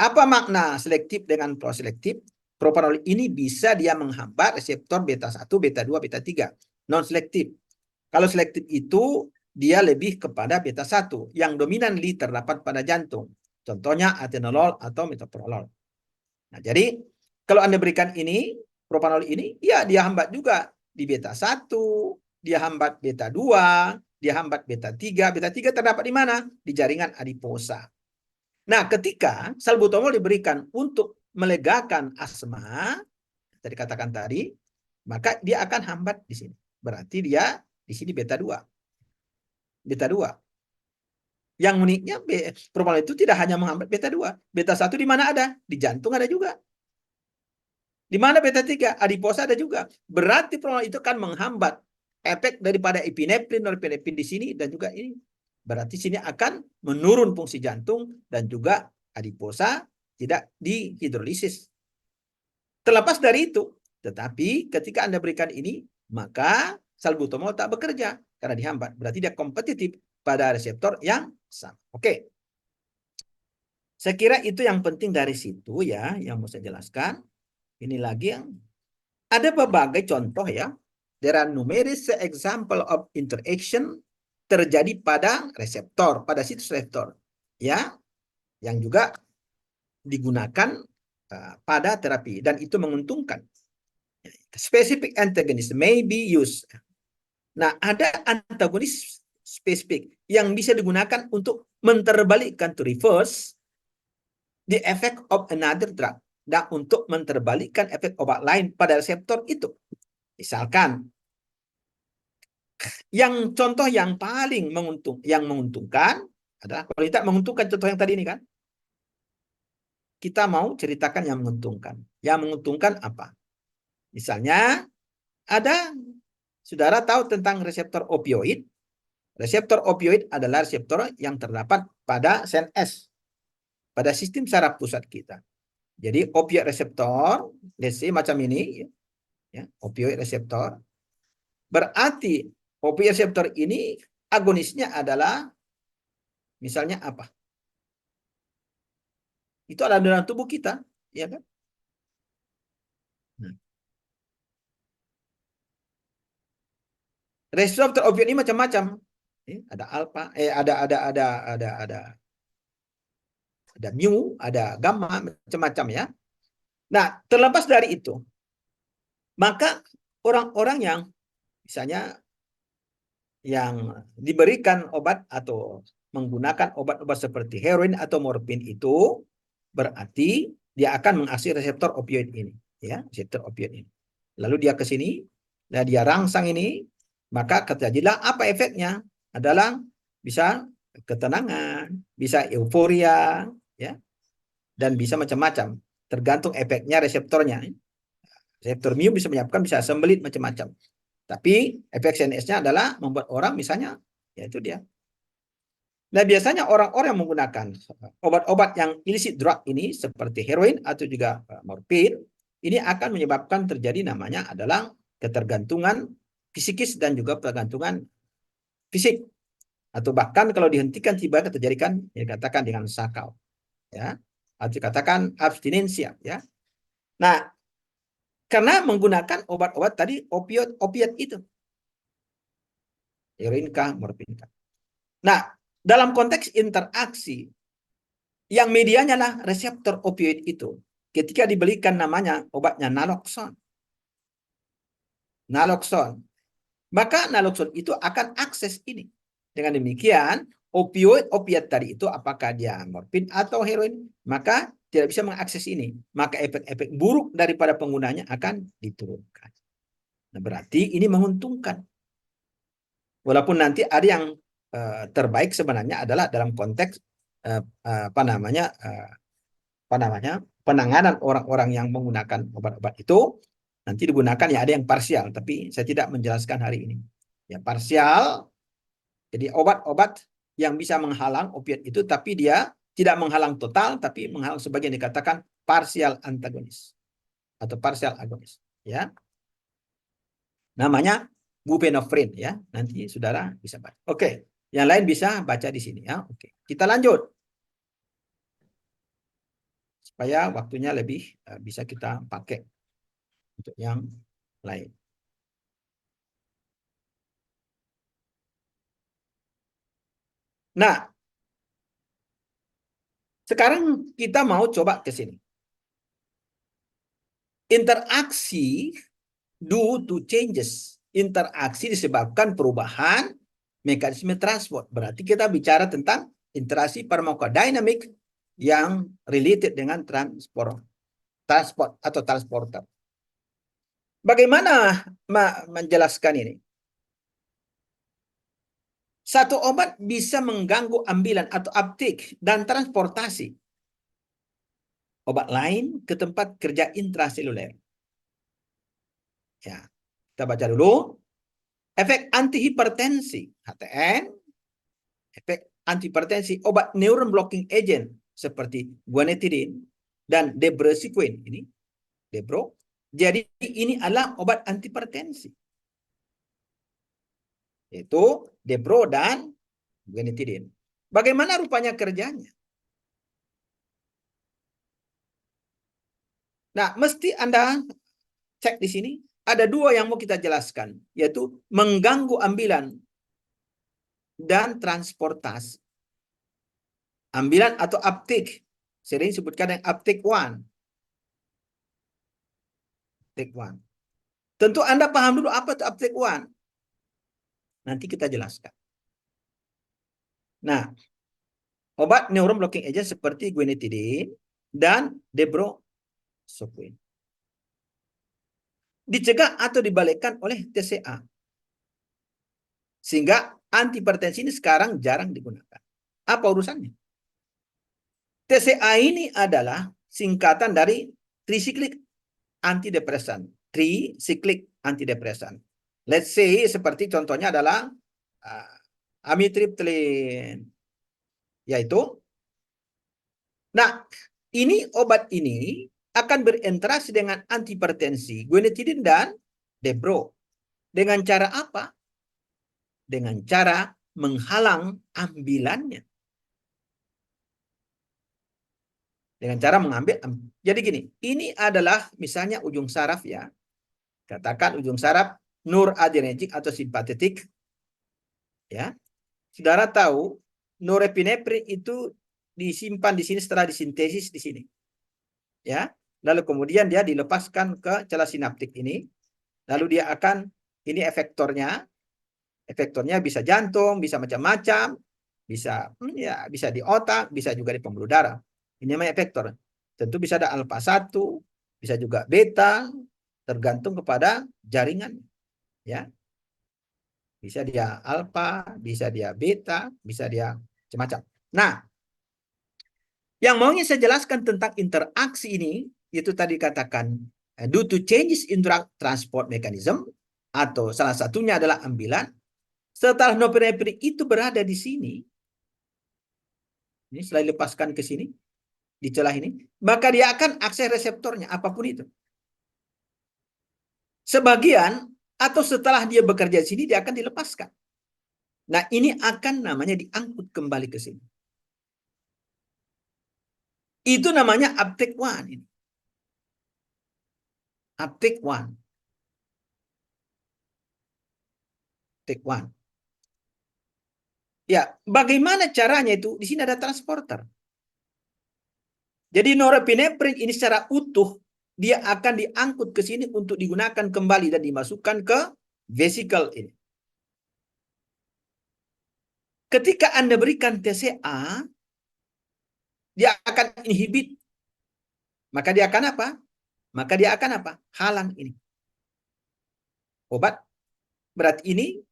Apa makna selektif dengan proselektif? Propranolol ini bisa dia menghambat reseptor beta 1, beta 2, beta 3 non selektif. Kalau selektif itu dia lebih kepada beta 1 yang dominan terdapat pada jantung. Contohnya atenolol atau metoprolol. Nah, jadi kalau Anda berikan ini, propranolol ini, ya dia hambat juga di beta 1, dia hambat beta 2, dia hambat beta 3. Beta 3 terdapat di mana? Di jaringan adiposa. Nah, ketika salbutamol diberikan untuk melegakan asma, tadi katakan tadi, maka dia akan hambat di sini. Berarti dia di sini beta 2. Beta 2. Yang uniknya propranolol itu tidak hanya menghambat beta 2. Beta 1 di mana ada? Di jantung ada juga. Di mana beta 3? Adiposa ada juga. Berarti propranolol itu kan menghambat efek daripada epinefrin, norepinefrin di sini dan juga ini. Berarti sini akan menurun fungsi jantung dan juga adiposa tidak dihidrolisis. Terlepas dari itu, tetapi ketika Anda berikan ini, maka salbutamol tak bekerja karena dihambat. Berarti dia kompetitif pada reseptor yang sama. Oke. Saya kira itu yang penting dari situ ya, yang mau saya jelaskan. Ini lagi yang ada berbagai contoh ya. There are numerous example of interaction terjadi pada reseptor, pada situs reseptor. Ya, yang juga digunakan pada terapi dan itu menguntungkan. Specific antagonist may be used. Nah, ada antagonis spesifik yang bisa digunakan untuk menterbalikkan, to reverse the effect of another drug. Dan untuk menterbalikkan efek obat lain pada reseptor itu. Misalkan, yang contoh yang paling menguntungkan adalah, kalau tidak menguntungkan contoh yang tadi ini kan, kita mau ceritakan yang menguntungkan. Yang menguntungkan apa? Misalnya, saudara tahu tentang reseptor opioid. Reseptor opioid adalah reseptor yang terdapat pada CNS, pada sistem saraf pusat kita. Jadi opioid reseptor, let's say macam ini, ya, opioid reseptor. Berarti opioid reseptor ini agonisnya adalah misalnya apa? Itu ada dalam tubuh kita, ya kan? Nah, reseptor opioid ini macam-macam. Ada alfa, ada mu, ada gamma, macam-macam ya. Nah, terlepas dari itu, maka orang-orang yang misalnya yang diberikan obat atau menggunakan obat-obat seperti heroin atau morfin itu berarti dia akan mengakses reseptor opioid ini, ya, reseptor opioid ini. Lalu dia ke sini, nah dia rangsang ini, maka terjadilah apa efeknya? Adalah bisa ketenangan, bisa euforia, ya, dan bisa macam-macam, tergantung efeknya reseptornya. Reseptor mu bisa menyebabkan bisa sembelit macam-macam. Tapi efek CNS-nya adalah membuat orang misalnya, ya itu dia. Nah, biasanya orang-orang yang menggunakan obat-obat yang illicit drug ini seperti heroin atau juga morfin, ini akan menyebabkan terjadi namanya adalah ketergantungan psikis dan juga ketergantungan fisik. Atau bahkan kalau dihentikan tiba terjadikan yang dikatakan dengan sakau, ya. Atau dikatakan abstinensia, ya. Nah, karena menggunakan obat-obat tadi opiat itu. Heroin kah, morfin kah. Nah, dalam konteks interaksi yang medianya lah reseptor opioid itu. Ketika diberikan namanya obatnya naloxone. Naloxone. Maka naloxone itu akan akses ini. Dengan demikian, opiat tadi itu apakah dia morfin atau heroin, maka tidak bisa mengakses ini. Maka efek-efek buruk daripada penggunanya akan diturunkan. Nah, berarti ini menguntungkan. Walaupun nanti ada yang terbaik sebenarnya adalah dalam konteks penanganan orang-orang yang menggunakan obat-obat itu nanti digunakan ya ada yang parsial, tapi saya tidak menjelaskan hari ini. Ya parsial, jadi obat-obat yang bisa menghalang opiat itu, tapi dia tidak menghalang total, tapi menghalang sebagian, dikatakan parsial antagonis atau parsial agonis. Ya, namanya buprenorphine ya. Nanti saudara bisa baca. Oke, yang lain bisa baca di sini ya. Oke, kita lanjut supaya waktunya lebih bisa kita pakai untuk yang lain. Nah, sekarang kita mau coba ke sini. Interaksi due to changes. Interaksi disebabkan perubahan mekanisme transport. Berarti kita bicara tentang interaksi farmakodinamik yang related dengan transport atau transporter. Bagaimana menjelaskan ini? Satu obat bisa mengganggu ambilan atau uptake dan transportasi obat lain ke tempat kerja intraseluler. Ya, kita baca dulu. Efek antihipertensi, HTN, efek antihipertensi, obat neuron blocking agent, seperti guanetidin dan debrosequin ini, Debro. Jadi ini adalah obat antihipertensi. Itu Debro dan guanetidin. Bagaimana rupanya kerjanya? Nah, mesti Anda cek di sini. Ada dua yang mau kita jelaskan, yaitu mengganggu ambilan dan transportasi. Ambilan atau uptake. Sering disebutkan yang uptake 1. Uptake 1. Tentu Anda paham dulu apa itu uptake 1. Nanti kita jelaskan. Nah, obat neuron blocking agent seperti guanetidin dan debrosequin dicegah atau dibalikkan oleh TCA. Sehingga antihipertensi ini sekarang jarang digunakan. Apa urusannya? TCA ini adalah singkatan dari tricyclic antidepresan. Tricyclic antidepresan. Let's say seperti contohnya adalah amitriptyline. Yaitu, nah ini obat ini akan berinteraksi dengan antihipertensi, guanetidin dan debro. Dengan cara apa? Dengan cara menghalang ambilannya. Dengan cara mengambil. Jadi gini, ini adalah misalnya ujung saraf ya. Katakan ujung saraf noradrenergic atau simpatetik. Ya. Saudara tahu norepinefrin itu disimpan di sini setelah disintesis di sini. Ya. Lalu kemudian dia dilepaskan ke celah sinaptik ini. Lalu dia akan, ini efektornya. Efektornya bisa jantung, bisa macam-macam, bisa ya bisa di otak, bisa juga di pembuluh darah. Ini namanya efektor. Tentu bisa ada alfa 1, bisa juga beta, tergantung kepada jaringan, ya. Bisa dia alfa, bisa dia beta, bisa dia macam-macam. Nah, yang mau saya jelaskan tentang interaksi ini, itu tadi katakan due to changes in drug transport mechanism, atau salah satunya adalah ambilan. Setelah norepinefrin itu berada di sini, ini setelah dilepaskan ke sini, di celah ini, maka dia akan akses reseptornya, apapun itu. Sebagian, atau setelah dia bekerja di sini, dia akan dilepaskan. Nah, ini akan namanya diangkut kembali ke sini. Itu namanya uptake 1. Ini. Uptake 1. Uptake 1. Ya, bagaimana caranya itu? Di sini ada transporter. Jadi norepinefrin ini secara utuh, dia akan diangkut ke sini untuk digunakan kembali dan dimasukkan ke vesicle ini. Ketika Anda berikan TCA, dia akan inhibit. Maka dia akan apa? Maka dia akan apa? Halang ini. Obat berat ini.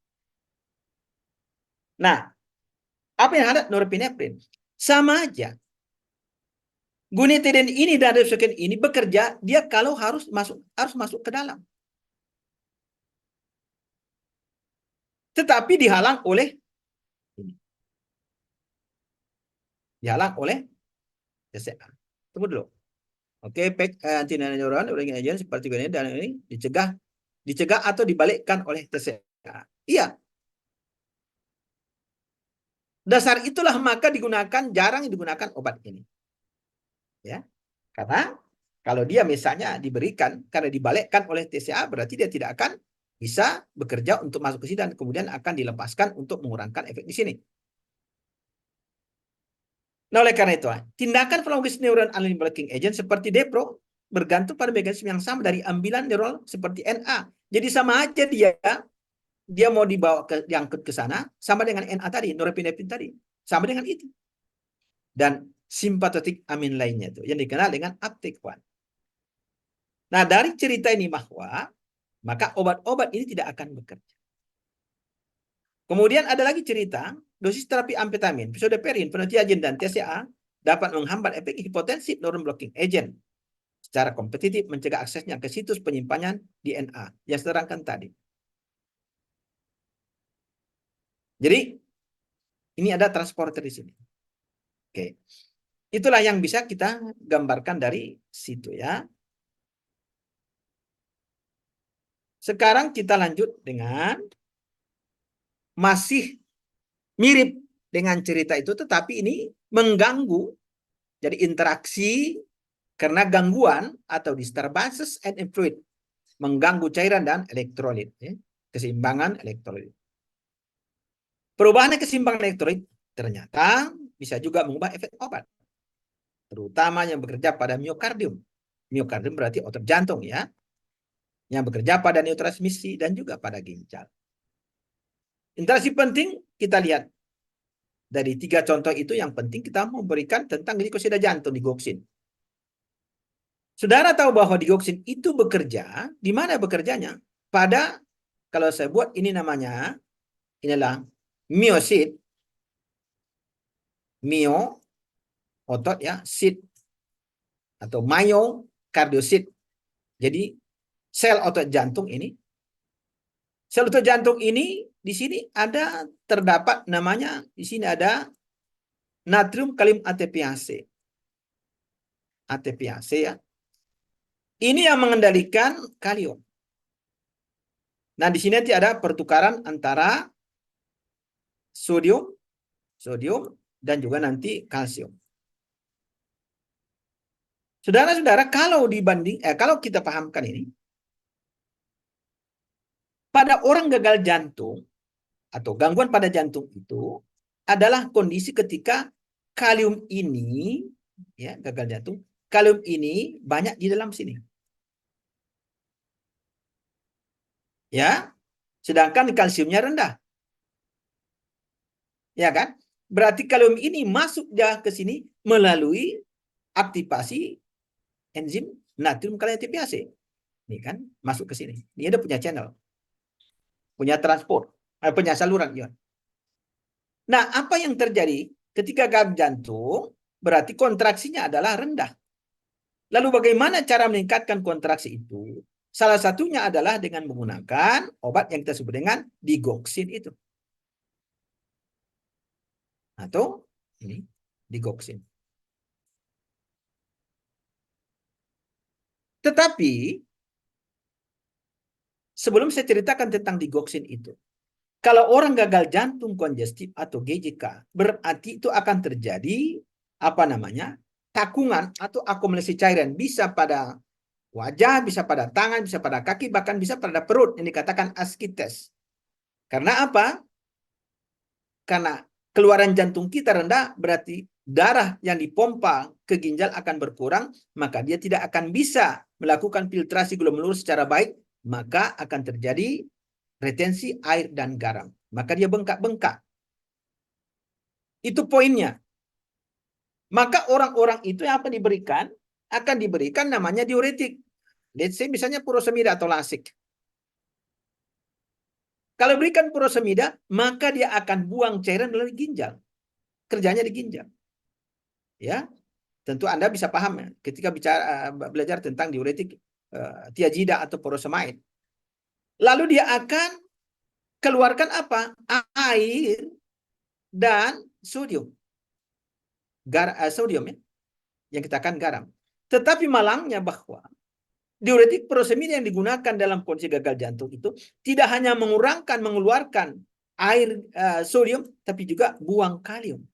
Nah, apa yang ada? Norepinefrin. Sama aja. Guanetidin ini dan debrosequin ini bekerja, dia kalau harus masuk ke dalam. Tetapi dihalang oleh ini. Dihalang oleh TCA. Tunggu dulu. Oke, antineuron agent seperti ini dan ini dicegah atau dibalikkan oleh TCA. Iya. Dasar itulah maka jarang digunakan obat ini. Ya. Karena kalau dia misalnya diberikan karena dibalikkan oleh TCA, berarti dia tidak akan bisa bekerja untuk masuk ke sini dan kemudian akan dilepaskan untuk mengurangkan efek di sini. Nah, oleh karena itu, tindakan farmakologis neuron alien blocking agent seperti Depro bergantung pada mekanisme yang sama dari ambilan neuron seperti NA. Jadi sama aja dia mau diangkut ke sana sama dengan NA tadi, norepinefrin tadi. Sama dengan itu. Dan simpatetik amin lainnya itu yang dikenal dengan uptake 1. Nah, dari cerita ini bahwa maka obat-obat ini tidak akan bekerja. Kemudian ada lagi cerita, dosis terapi amfetamin, pseudoephedrine, phenothiazine, dan TCA dapat menghambat efek hipotensif neuron blocking agent. Secara kompetitif mencegah aksesnya ke situs penyimpanan DNA yang diterangkan tadi. Jadi, ini ada transporter di sini. Oke. Itulah yang bisa kita gambarkan dari situ ya. Sekarang kita lanjut dengan masih mirip dengan cerita itu, tetapi ini mengganggu. Jadi interaksi karena gangguan atau disturbances and fluid, mengganggu cairan dan elektrolit, ya. Keseimbangan elektrolit. Perubahan keseimbangan elektrolit ternyata bisa juga mengubah efek obat, terutama yang bekerja pada miokardium. Miokardium berarti otot jantung ya, yang bekerja pada neurotransmisi dan juga pada ginjal. Interaksi penting kita lihat dari 3 contoh itu, yang penting kita memberikan tentang glikosida jantung digoxin. Saudara tahu bahwa digoxin itu bekerja di mana bekerjanya? Pada, kalau saya buat ini namanya, inilah miosit, mio otot ya, sit atau myokardiosit. Jadi sel otot jantung ini, sel otot jantung ini di sini ada terdapat namanya, di sini ada natrium kalium ATPase. ATPase ya. Ini yang mengendalikan kalium. Nah, di sini nanti ada pertukaran antara sodium dan juga nanti kalsium. Saudara-saudara, kalau kita pahamkan ini, pada orang gagal jantung atau gangguan pada jantung itu adalah kondisi ketika kalium ini, ya, gagal jantung, kalium ini banyak di dalam sini. Ya, sedangkan kalsiumnya rendah. Ya kan? Berarti kalium ini masuk dia ke sini melalui aktivasi enzim natrium kalium ATPase. Ini kan masuk ke sini. Ini ada punya channel, punya transport, punya saluran ion. Nah, apa yang terjadi ketika gagal jantung? Berarti kontraksinya adalah rendah. Lalu bagaimana cara meningkatkan kontraksi itu? Salah satunya adalah dengan menggunakan obat yang kita sebut dengan digoxin itu. Atau ini digoxin. Tetapi sebelum saya ceritakan tentang digoxin itu, kalau orang gagal jantung kongestif atau GJK, berarti itu akan terjadi apa namanya? Takungan atau akumulasi cairan, bisa pada wajah, bisa pada tangan, bisa pada kaki, bahkan bisa pada perut, yang dikatakan ascites. Karena apa? Karena keluaran jantung kita rendah, berarti darah yang dipompa ke ginjal akan berkurang, maka dia tidak akan bisa melakukan filtrasi glomerulus secara baik, maka akan terjadi retensi air dan garam. Maka dia bengkak-bengkak. Itu poinnya. Maka orang-orang itu yang akan diberikan namanya diuretik. Let's say misalnya furosemida atau lasik. Kalau berikan furosemida, maka dia akan buang cairan melalui ginjal. Kerjanya di ginjal. Ya, tentu Anda bisa paham ya, ketika belajar tentang diuretik tiazida atau furosemide. Lalu dia akan keluarkan apa? Air dan sodium. Sodium ya, yang kita akan garam. Tetapi malangnya bahwa diuretik furosemida yang digunakan dalam kondisi gagal jantung itu tidak hanya mengeluarkan air sodium, tapi juga buang kalium.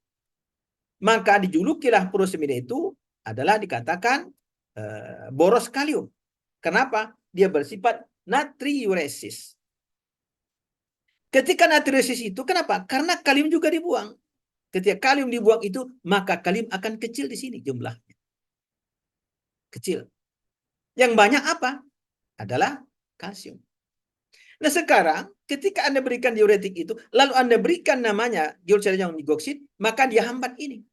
Maka dijulukilah furosemida itu adalah dikatakan boros kalium. Kenapa? Dia bersifat natriuresis. Ketika natriuresis itu, kenapa? Karena kalium juga dibuang. Ketika kalium dibuang itu, maka kalium akan kecil di sini jumlahnya. Kecil. Yang banyak apa? Adalah kalsium. Nah sekarang, ketika Anda berikan diuretik itu, lalu Anda berikan namanya digoxin, maka dia hambat ini.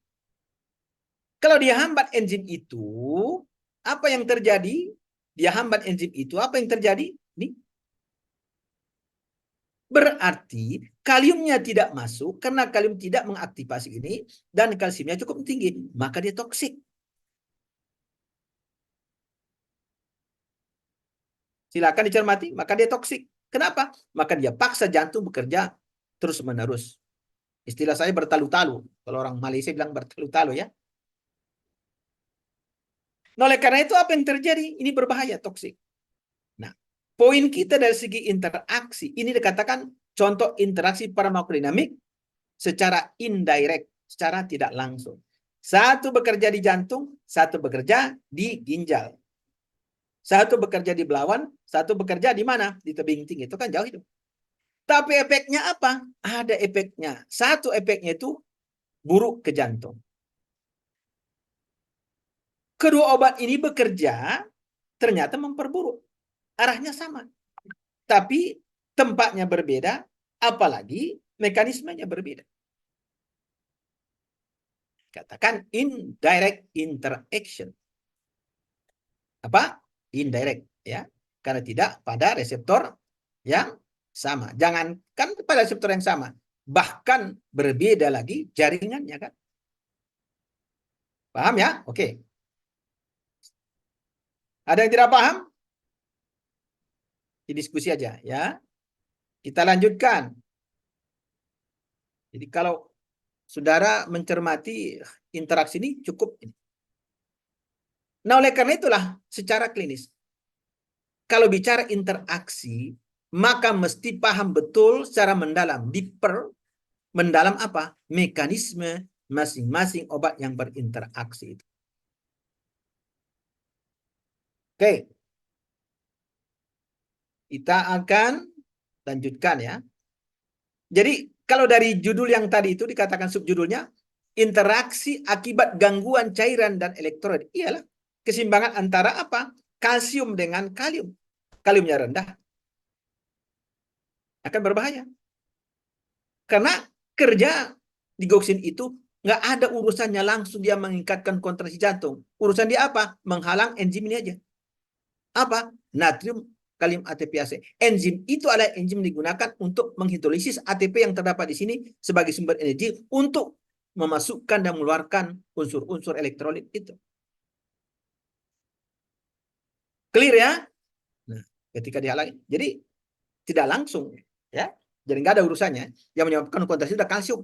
Kalau dia hambat enzim itu, apa yang terjadi? Dia hambat enzim itu, apa yang terjadi? Nih. Berarti kaliumnya tidak masuk karena kalium tidak mengaktifasi ini dan kalsiumnya cukup tinggi, maka dia toksik. Silakan dicermati, maka dia toksik. Kenapa? Maka dia paksa jantung bekerja terus-menerus. Istilah saya bertalu-talu. Kalau orang Malaysia bilang bertalu-talu ya. Nah, oleh karena itu apa yang terjadi? Ini berbahaya, toksik. Nah, poin kita dari segi interaksi, ini dikatakan contoh interaksi farmakodinamik secara indirect, secara tidak langsung. Satu bekerja di jantung, satu bekerja di ginjal. Satu bekerja di belawan, satu bekerja di mana? Di tebing tinggi. Itu kan jauh itu. Tapi efeknya apa? Ada efeknya. Satu efeknya itu buruk ke jantung. Kedua obat ini bekerja, ternyata memperburuk. Arahnya sama. Tapi tempatnya berbeda, apalagi mekanismenya berbeda. Katakan indirect interaction. Apa? Indirect, ya. Karena tidak pada reseptor yang sama. Jangankan pada reseptor yang sama, bahkan berbeda lagi jaringannya kan. Paham ya? Oke. Ada yang tidak paham? Diskusi aja ya. Kita lanjutkan. Jadi kalau saudara mencermati interaksi ini cukup. Nah, oleh karena itulah secara klinis, kalau bicara interaksi, maka mesti paham betul secara mendalam, deeper, mendalam apa? Mekanisme masing-masing obat yang berinteraksi itu. Oke. Kita akan lanjutkan ya. Jadi kalau dari judul yang tadi itu dikatakan subjudulnya interaksi akibat gangguan cairan dan elektrolit. Iyalah keseimbangan antara apa? Kalsium dengan kalium. Kaliumnya rendah akan berbahaya. Karena kerja digoxin itu nggak ada urusannya langsung dia meningkatkan kontraksi jantung. Urusan dia apa? Menghalang enzim ini aja. Apa? Natrium kalium ATPase. Enzim itu adalah enzim digunakan untuk menghidrolisis ATP yang terdapat di sini sebagai sumber energi untuk memasukkan dan mengeluarkan unsur-unsur elektrolit itu. Clear ya? Nah, ketika dihalangi, jadi tidak langsung ya. Jadi nggak ada urusannya. Yang menyebabkan kontraksi itu kalsium.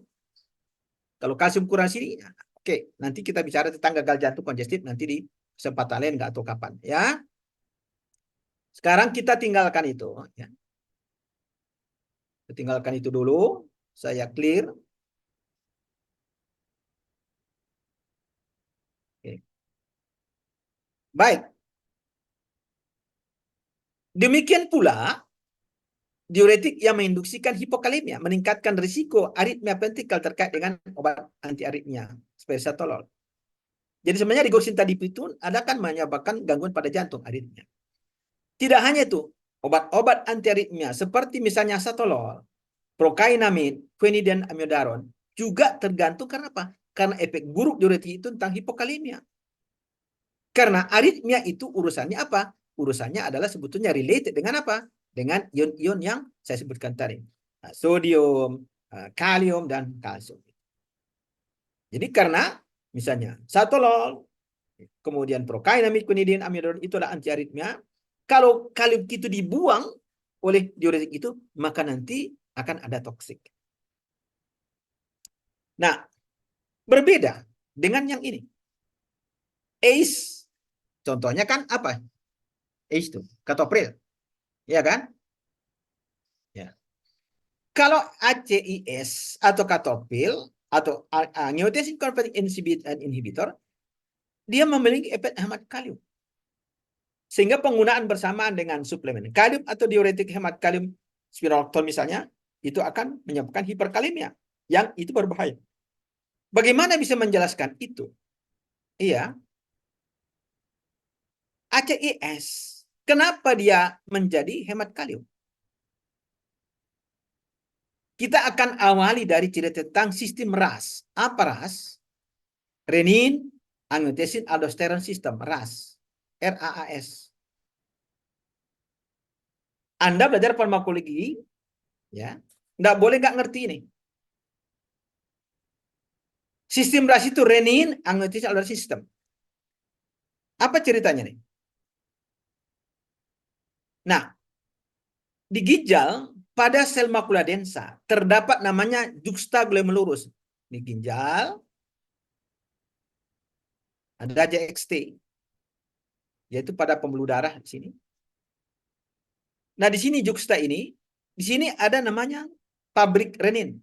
Kalau kalsium kurang sini, ya, oke, nanti kita bicara tentang gagal jantung kongestif nanti di kesempatan lain nggak tahu kapan ya. Sekarang kita tinggalkan itu ya. Tinggalkan itu dulu. Saya clear. Oke. Baik. Demikian pula diuretik yang menginduksikan hipokalemia, meningkatkan risiko aritmia ventrikal terkait dengan obat anti aritmia seperti satolol. Jadi sebenarnya digoxin tadi itu ada kan menyebabkan gangguan pada jantung aritmia. Tidak hanya itu, obat-obat anti aritmia seperti misalnya satolol, prokainamid, quinidin, amiodaron juga tergantung karena apa? Karena efek buruk diuretik itu tentang hipokalemia. Karena aritmia itu urusannya apa? Urusannya adalah sebetulnya related dengan apa? Dengan ion-ion yang saya sebutkan tadi. Sodium, kalium, dan kalsium. Jadi karena misalnya satolol, kemudian prokainamid, quinidin, amiodaron itu adalah anti aritmia. Kalau kalium itu dibuang oleh diuretik itu, maka nanti akan ada toksik. Nah, berbeda dengan yang ini. ACE, contohnya kan apa? ACE itu, katopril. Ya kan? Ya. Kalau ACIS atau katopil atau angiotensin converting inhibitor, dia memiliki efek hemat kalium. Sehingga penggunaan bersamaan dengan suplemen kalium atau diuretik hemat kalium spironolactone misalnya, itu akan menyebabkan hiperkalemia yang itu berbahaya. Bagaimana bisa menjelaskan itu? Iya, ACIS. Kenapa dia menjadi hemat kalium? Kita akan awali dari cerita tentang sistem RAS. Apa RAS? Renin, angiotensin aldosteron system, RAS. RAAS. Anda belajar farmakologi, ya, nggak boleh nggak ngerti ini. Sistem RAS itu renin, angiotensin aldosteron system. Apa ceritanya nih? Nah, di ginjal pada sel makula densa terdapat namanya juxtaglomerulus. Di ginjal ada JXT. yaitu pada pembuluh darah di sini. Nah, di sini juxta ini, di sini ada namanya pabrik renin.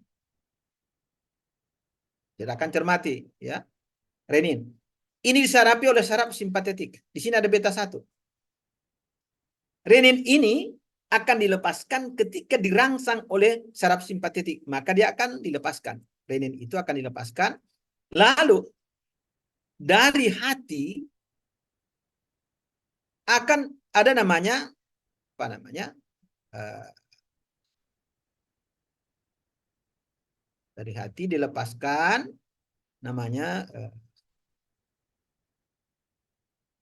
Kita akan cermati, ya, renin. Ini disarapi oleh saraf simpatetik. Di sini ada beta 1. Renin ini akan dilepaskan ketika dirangsang oleh saraf simpatetik. Maka dia akan dilepaskan. Renin itu akan dilepaskan. Lalu, dari hati akan ada namanya, apa namanya, dari hati dilepaskan namanya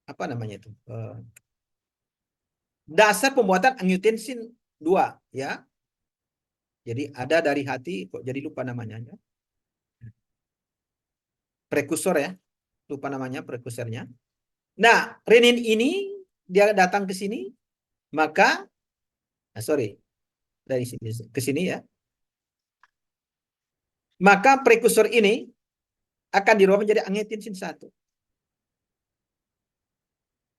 apa namanya itu, dasar pembuatan angiotensin 2, ya. Jadi ada dari hati, kok jadi lupa namanya, prekursor, ya, lupa namanya prekursornya. Nah, renin ini dia datang ke sini, maka sorry, dari sini ke sini, ya, maka prekursor ini akan dirubah menjadi angiotensin 1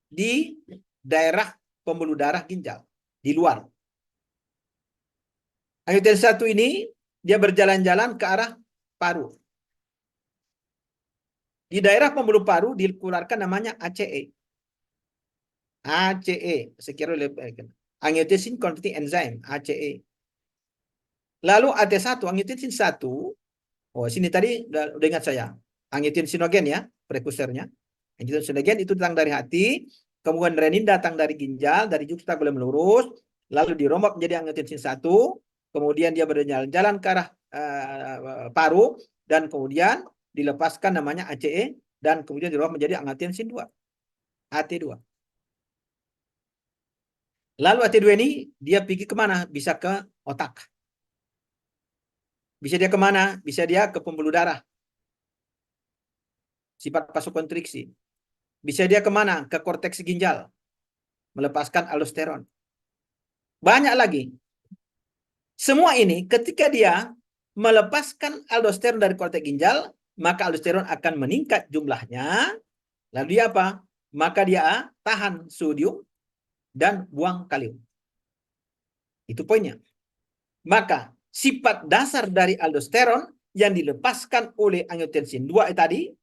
di daerah pembuluh darah ginjal di luar. Angiotensin 1 ini dia berjalan-jalan ke arah paru. Di daerah pembuluh paru dikeluarkan namanya ACE. ACE, angiotensin converting enzyme, ACE. Lalu AT1, angiotensin 1, oh sini tadi udah ingat saya, angiotensinogen, ya, prekursornya. Angiotensinogen itu datang dari hati, kemudian renin datang dari ginjal, dari juxtaglomerular lurus, lalu dirombak menjadi angiotensin 1, kemudian dia berjalan-jalan ke arah paru, dan kemudian dilepaskan namanya ACE, dan kemudian dirombak menjadi angiotensin 2, AT2. Lalu AT2 ini dia pergi kemana? Bisa ke otak. Bisa dia kemana? Bisa dia ke pembuluh darah. Sifat vasokonstriksi. Bisa dia kemana? Ke korteks ginjal. Melepaskan aldosteron. Banyak lagi. Semua ini ketika dia melepaskan aldosteron dari korteks ginjal, maka aldosteron akan meningkat jumlahnya. Lalu dia apa? Maka dia tahan sodium dan buang kalium. Itu poinnya. Maka sifat dasar dari aldosteron yang dilepaskan oleh angiotensin 2 tadi,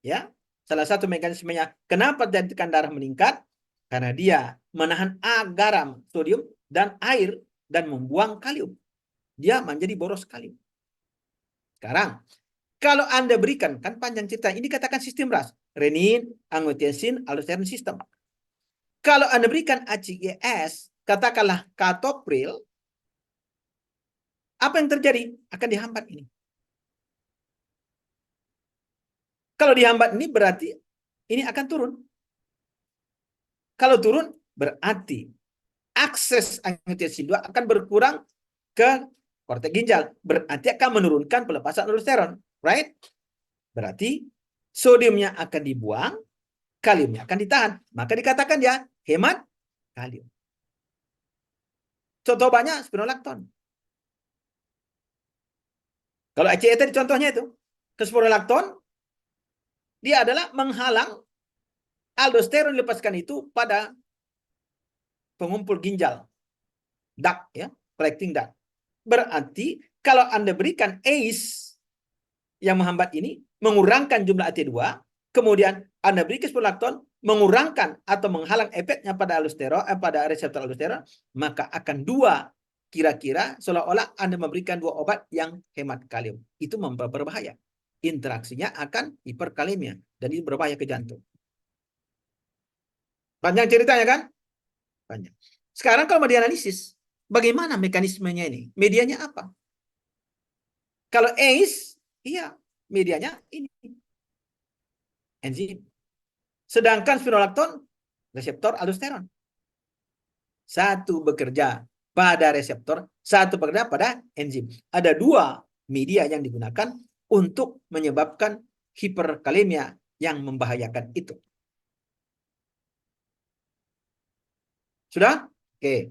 ya, salah satu mekanismenya kenapa tekanan darah meningkat, karena dia menahan garam, sodium, dan air, dan membuang kalium. Dia menjadi boros kalium. Sekarang, kalau Anda berikan, kan panjang cerita, ini katakan sistem RAS, renin, angiotensin, aldosteron sistem. Kalau Anda berikan ACES, katakanlah captopril, apa yang terjadi? Akan dihambat ini. Kalau dihambat ini berarti ini akan turun. Kalau turun berarti akses angiotensin 2 akan berkurang ke korteks ginjal. Berarti akan menurunkan pelepasan aldosteron. Right? Berarti sodiumnya akan dibuang, kaliumnya akan ditahan. Maka dikatakan ya hemat kalium. Contoh banyak spironolakton. Kalau ACE tadi contohnya itu. Ke spironolakton, dia adalah menghalang aldosteron dilepaskan itu pada pengumpul ginjal. DAC, ya, collecting DAC. Berarti kalau Anda berikan ACE yang menghambat ini, mengurangkan jumlah AT2, kemudian Anda beri spironolakton, mengurangkan atau menghalang efeknya pada aldosteron, pada reseptor aldosteron, maka akan kira-kira seolah-olah Anda memberikan 2 obat yang hemat kalium. Itu berbahaya. Interaksinya akan hiperkalemia dan itu berbahaya ke jantung. Panjang ceritanya kan? Panjang. Sekarang kalau mau dianalisis, bagaimana mekanismenya ini? Medianya apa? Kalau ACE, iya, medianya ini. Enzim. Sedangkan spironolakton, reseptor aldosteron. Satu bekerja pada reseptor, satu bekerja pada enzim. Ada 2 media yang digunakan untuk menyebabkan hiperkalemia yang membahayakan itu. Sudah? Oke.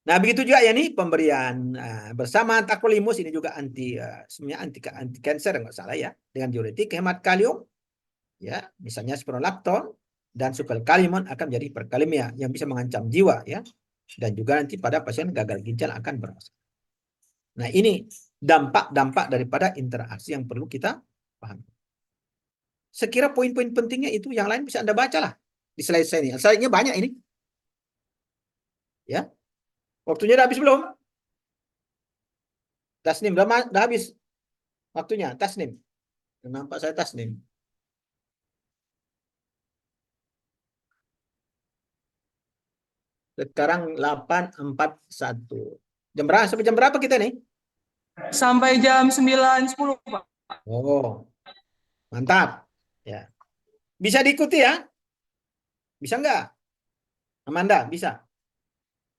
Nah, begitu juga ya nih pemberian bersama tacrolimus ini juga sebenarnya anti cancer nggak salah ya, dengan diuretik hemat kalium, ya, misalnya spironolakton, dan sulfalkalimon akan menjadi hiperkalemia yang bisa mengancam jiwa ya. Dan juga nanti pada pasien gagal ginjal akan bermasalah. Nah, ini dampak-dampak daripada interaksi yang perlu kita pahami. Sekira poin-poin pentingnya itu, yang lain bisa Anda baca lah di slide saya ini. Slide-nya banyak ini. Ya. Waktunya udah habis belum? Tasnim, udah habis waktunya. Tasnim. Nampak saya Tasnim. Sekarang 8.41. Jam berapa? Sampai jam berapa kita nih? Sampai jam 9.10, Pak. Oh, mantap. Ya. Bisa diikuti ya? Bisa nggak? Amanda, bisa?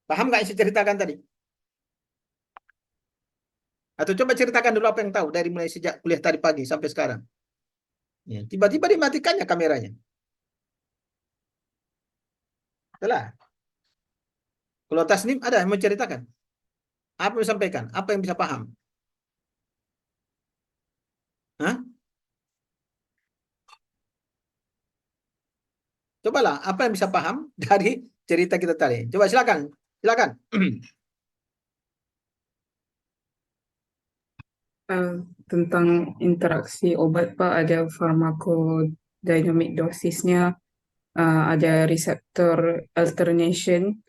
Paham nggak yang saya ceritakan tadi? Atau coba ceritakan dulu apa yang tahu dari mulai sejak kuliah tadi pagi sampai sekarang. Ya, tiba-tiba dimatikannya kameranya. Setelah. Kalau Tasnim ada yang menceritakan. Apa yang disampaikan? Apa yang bisa paham? Hah? Cobalah, apa yang bisa paham dari cerita kita tadi? Coba silakan. Silakan. Eh, Tentang interaksi obat, Pak, ada pharmacodynamic dosisnya, ada reseptor alternation,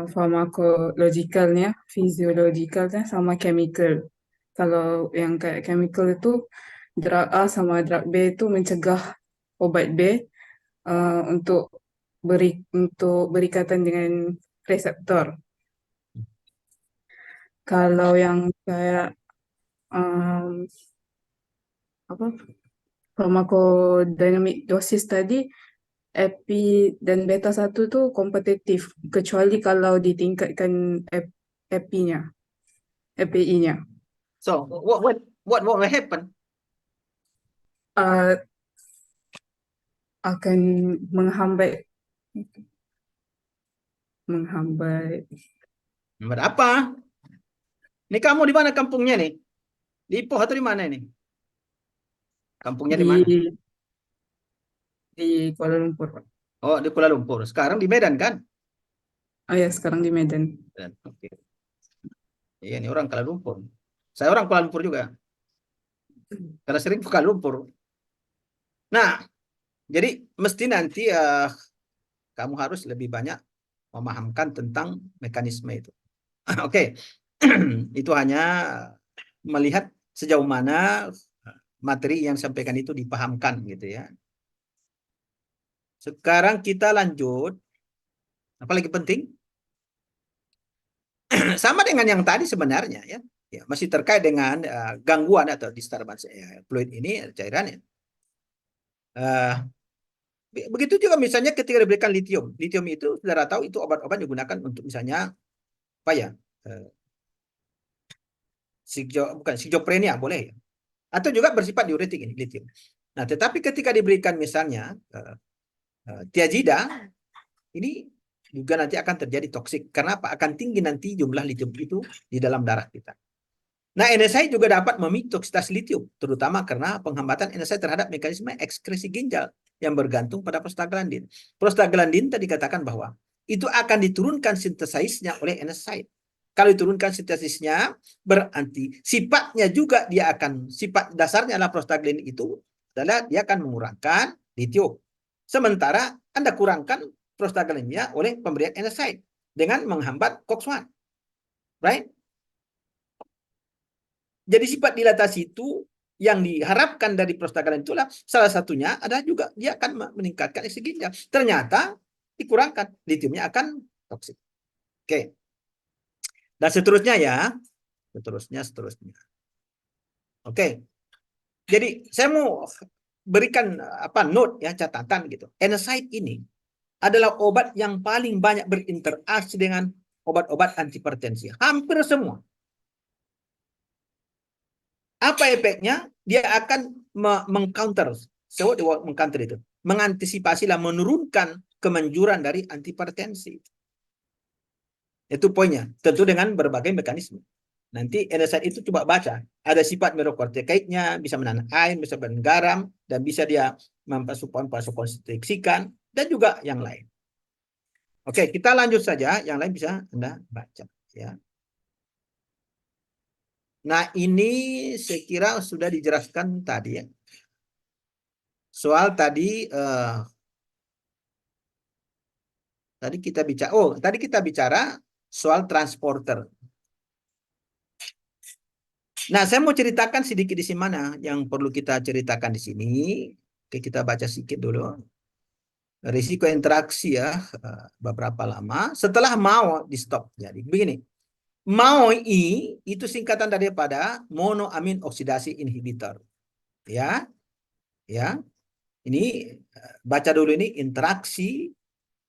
pharmacologicalnya, physiologikalnya, sama chemical. Kalau yang kayak chemical itu, drug A sama drug B itu mencegah obat B untuk berikatan dengan reseptor. Kalau yang kayak um, apa pharmacodynamic dosis tadi, epi dan beta satu tuh kompetitif, kecuali kalau ditingkatkan epinya, EPI-nya. So, what will happen? Uh, Akan menghambat menghambat Berapa? Ini kamu di mana kampungnya nih? Di Ipoh atau di mana ini? Kampungnya di mana? di di Kuala Lumpur, Pak. Oh, di Kuala Lumpur. Sekarang di Medan kan? Oh ya, sekarang di Medan. Dan, oke. Iya, ini orang Kuala Lumpur. Saya orang Kuala Lumpur juga. Karena sering ke Kuala Lumpur. Nah, jadi mesti nanti kamu harus lebih banyak memahamkan tentang mekanisme itu. Oke. Itu hanya melihat sejauh mana materi yang disampaikan itu dipahamkan gitu ya. Sekarang kita lanjut. Apalagi penting? Sama dengan yang tadi sebenarnya ya. Ya, masih terkait dengan gangguan atau disturbance fluid ini cairannya. Begitu juga misalnya ketika diberikan litium. Litium itu saudara tahu itu obat-obat digunakan untuk misalnya apa ya? Eh, bukan schizophrenia boleh ya. Atau juga bersifat diuretik ini litium. Nah, tetapi ketika diberikan misalnya tiazida, ini juga nanti akan terjadi toksik. Karena apa? Akan tinggi nanti jumlah litium itu di dalam darah kita. Nah, NSAID juga dapat memicu toksitas litium, terutama karena penghambatan NSAID terhadap mekanisme ekskresi ginjal yang bergantung pada prostaglandin. Prostaglandin tadi dikatakan bahwa itu akan diturunkan sintesisnya oleh NSAID. Kalau diturunkan sintesisnya, berarti sifatnya juga sifat dasarnya adalah prostaglandin itu adalah dia akan mengurangkan litium. Sementara Anda kurangkan prostaglandinnya oleh pemberian NSAID dengan menghambat COX-1. Right? Jadi sifat dilatasi itu yang diharapkan dari prostaglandin itulah salah satunya adalah juga dia akan meningkatkan isi ginjal. Ternyata dikurangkan, litiumnya akan toksik. Oke. Dan seterusnya ya. Seterusnya. Oke. Jadi saya mau berikan note ya, catatan gitu. NSAID ini adalah obat yang paling banyak berinteraksi dengan obat-obat antihipertensi. Hampir semua. Apa efeknya? Dia akan mengcounter, mengcounter itu, mengantisipasi lah menurunkan kemanjuran dari antihipertensi. Itu poinnya, tentu dengan berbagai mekanisme. Nanti NSAID itu coba baca. Ada sifat merokortikoidnya, bisa menahan air, bisa menahan garam, dan bisa dia vasokonstriksikan, dan juga yang lain. Oke, kita lanjut saja. Yang lain bisa Anda baca. Ya. Nah, ini saya kira sudah dijelaskan tadi ya. Soal tadi kita bicara soal transporter. Nah, saya mau ceritakan sedikit di sini mana yang perlu kita ceritakan di sini. Oke, kita baca sedikit dulu. Risiko interaksi ya, beberapa lama. Setelah mau di stop. Jadi begini, MAOI itu singkatan daripada monoamin oksidasi inhibitor. Ya, ya. Ini baca dulu ini interaksi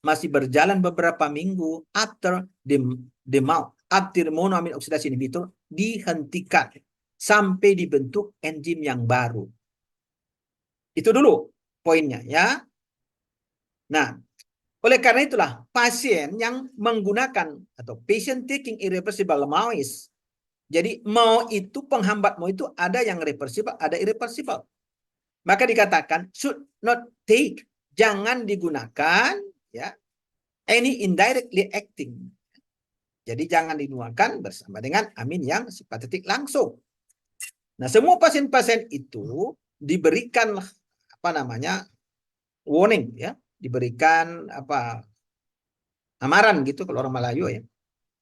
masih berjalan beberapa minggu after the MAO, after monoamin oksidasi inhibitor dihentikan sampai dibentuk enzim yang baru. Itu dulu poinnya ya. Nah, oleh karena itulah pasien yang menggunakan atau patient taking irreversible MAOIs. Jadi MAO itu penghambat MAO itu ada yang reversible, ada irreversible. Maka dikatakan should not take, jangan digunakan ya any indirectly acting. Jadi jangan digunakan bersama dengan amin yang simpatetik langsung. Nah, semua pasien-pasien itu diberikan apa namanya warning ya, diberikan apa amaran gitu kalau orang Melayu ya.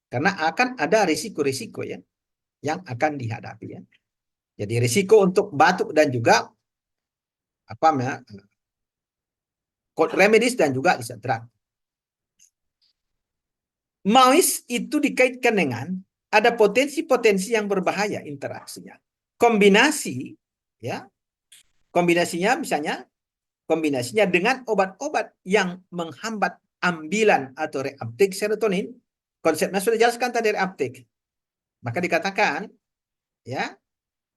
Karena akan ada risiko-risiko ya yang akan dihadapi ya. Jadi risiko untuk batuk dan juga apa namanya cold remedies dan juga disetrak. MAOIs itu dikaitkan dengan ada potensi-potensi yang berbahaya interaksinya. Kombinasi ya, kombinasinya misalnya kombinasinya dengan obat-obat yang menghambat ambilan atau reuptake serotonin. Konsepnya sudah jelaskan tadi reuptake. Maka dikatakan ya,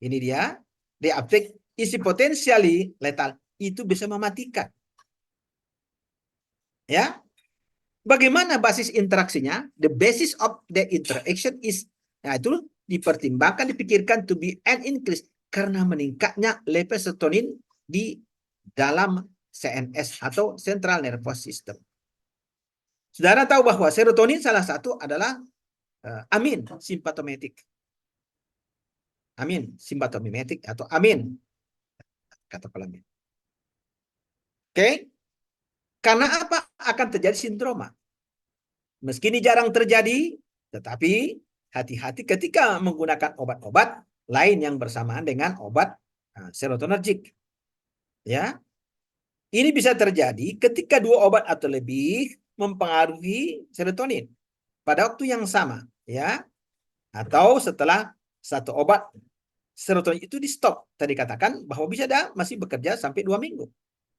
ini dia reuptake isi potensially letal, itu bisa mematikan. Ya. Bagaimana basis interaksinya? The basis of the interaction is, nah itu dipertimbangkan, dipikirkan to be an increase karena meningkatnya level serotonin di dalam CNS atau Central Nervous System. Saudara tahu bahwa serotonin salah satu adalah amin simpatomatik. Amin simpatomimetik atau amin kata kelamin. Oke? Karena apa akan terjadi sindroma? Meski ini jarang terjadi, tetapi hati-hati ketika menggunakan obat-obat lain yang bersamaan dengan obat serotonergic. Ya, ini bisa terjadi ketika dua obat atau lebih mempengaruhi serotonin pada waktu yang sama, ya, atau setelah satu obat serotonin itu di stop. Tadi katakan bahwa bisa masih bekerja sampai 2 minggu,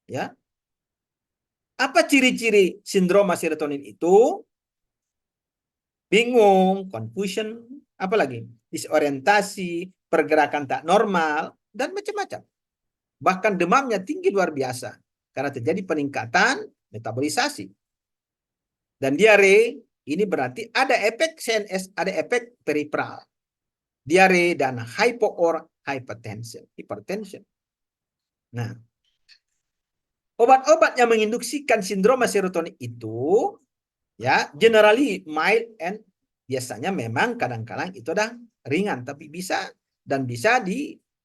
ya. Apa ciri-ciri sindroma serotonin itu? Bingung, confusion, apalagi disorientasi, pergerakan tak normal, dan macam-macam. Bahkan demamnya tinggi luar biasa karena terjadi peningkatan metabolisasi. Dan diare ini berarti ada efek CNS, ada efek peripheral. Diare dan hypo or hypertension, hipertension. Nah, obat-obat yang menginduksikan sindroma serotonin itu ya generally mild and biasanya memang kadang-kadang itu udah ringan tapi bisa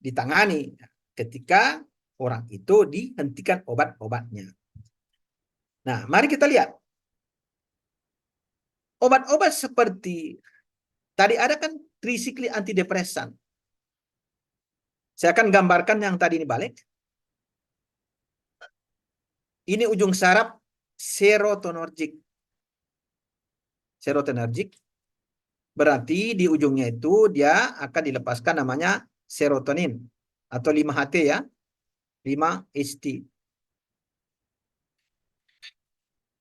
ditangani ketika orang itu dihentikan obat-obatnya. Nah, mari kita lihat. Obat-obat seperti tadi ada kan trisikli antidepresan. Saya akan gambarkan yang tadi ini balik. Ini ujung saraf serotonergic. Serotonergic berarti di ujungnya itu dia akan dilepaskan namanya serotonin atau 5-HT ya. 5-HT.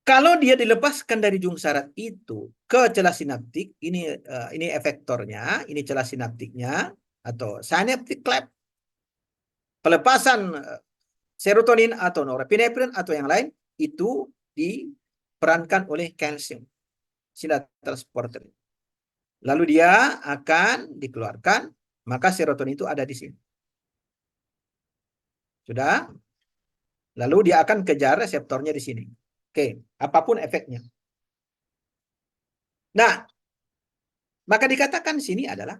Kalau dia dilepaskan dari ujung saraf itu ke celah sinaptik, ini efektornya, ini celah sinaptiknya atau synaptic cleft. Pelepasan serotonin atau norepinephrine atau yang lain itu diperankan oleh kalsium, sila transporter. Lalu dia akan dikeluarkan, maka serotonin itu ada di sini. Sudah? Lalu dia akan kejar reseptornya di sini. Oke, apapun efeknya. Nah, maka dikatakan di sini adalah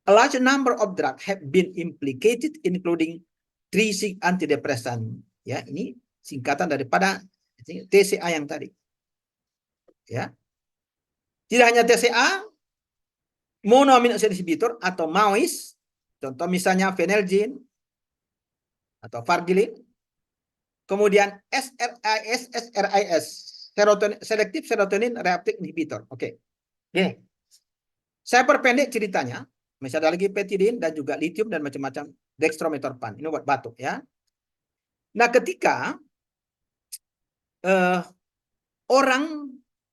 a large number of drugs have been implicated, including three antidepressant. Ya, ini singkatan daripada TCA yang tadi. Ya, tidak hanya TCA, monoamine oxidase inhibitor atau MAOIs, contoh misalnya phenelgin atau Fargilin, kemudian SRIS, selective serotonin reuptake inhibitor. Oke. Oke. Saya perpendek ceritanya. Misalnya ada lagi petidin dan juga lithium dan macam-macam dextromethorphan. Ini buat batuk ya. Nah, ketika orang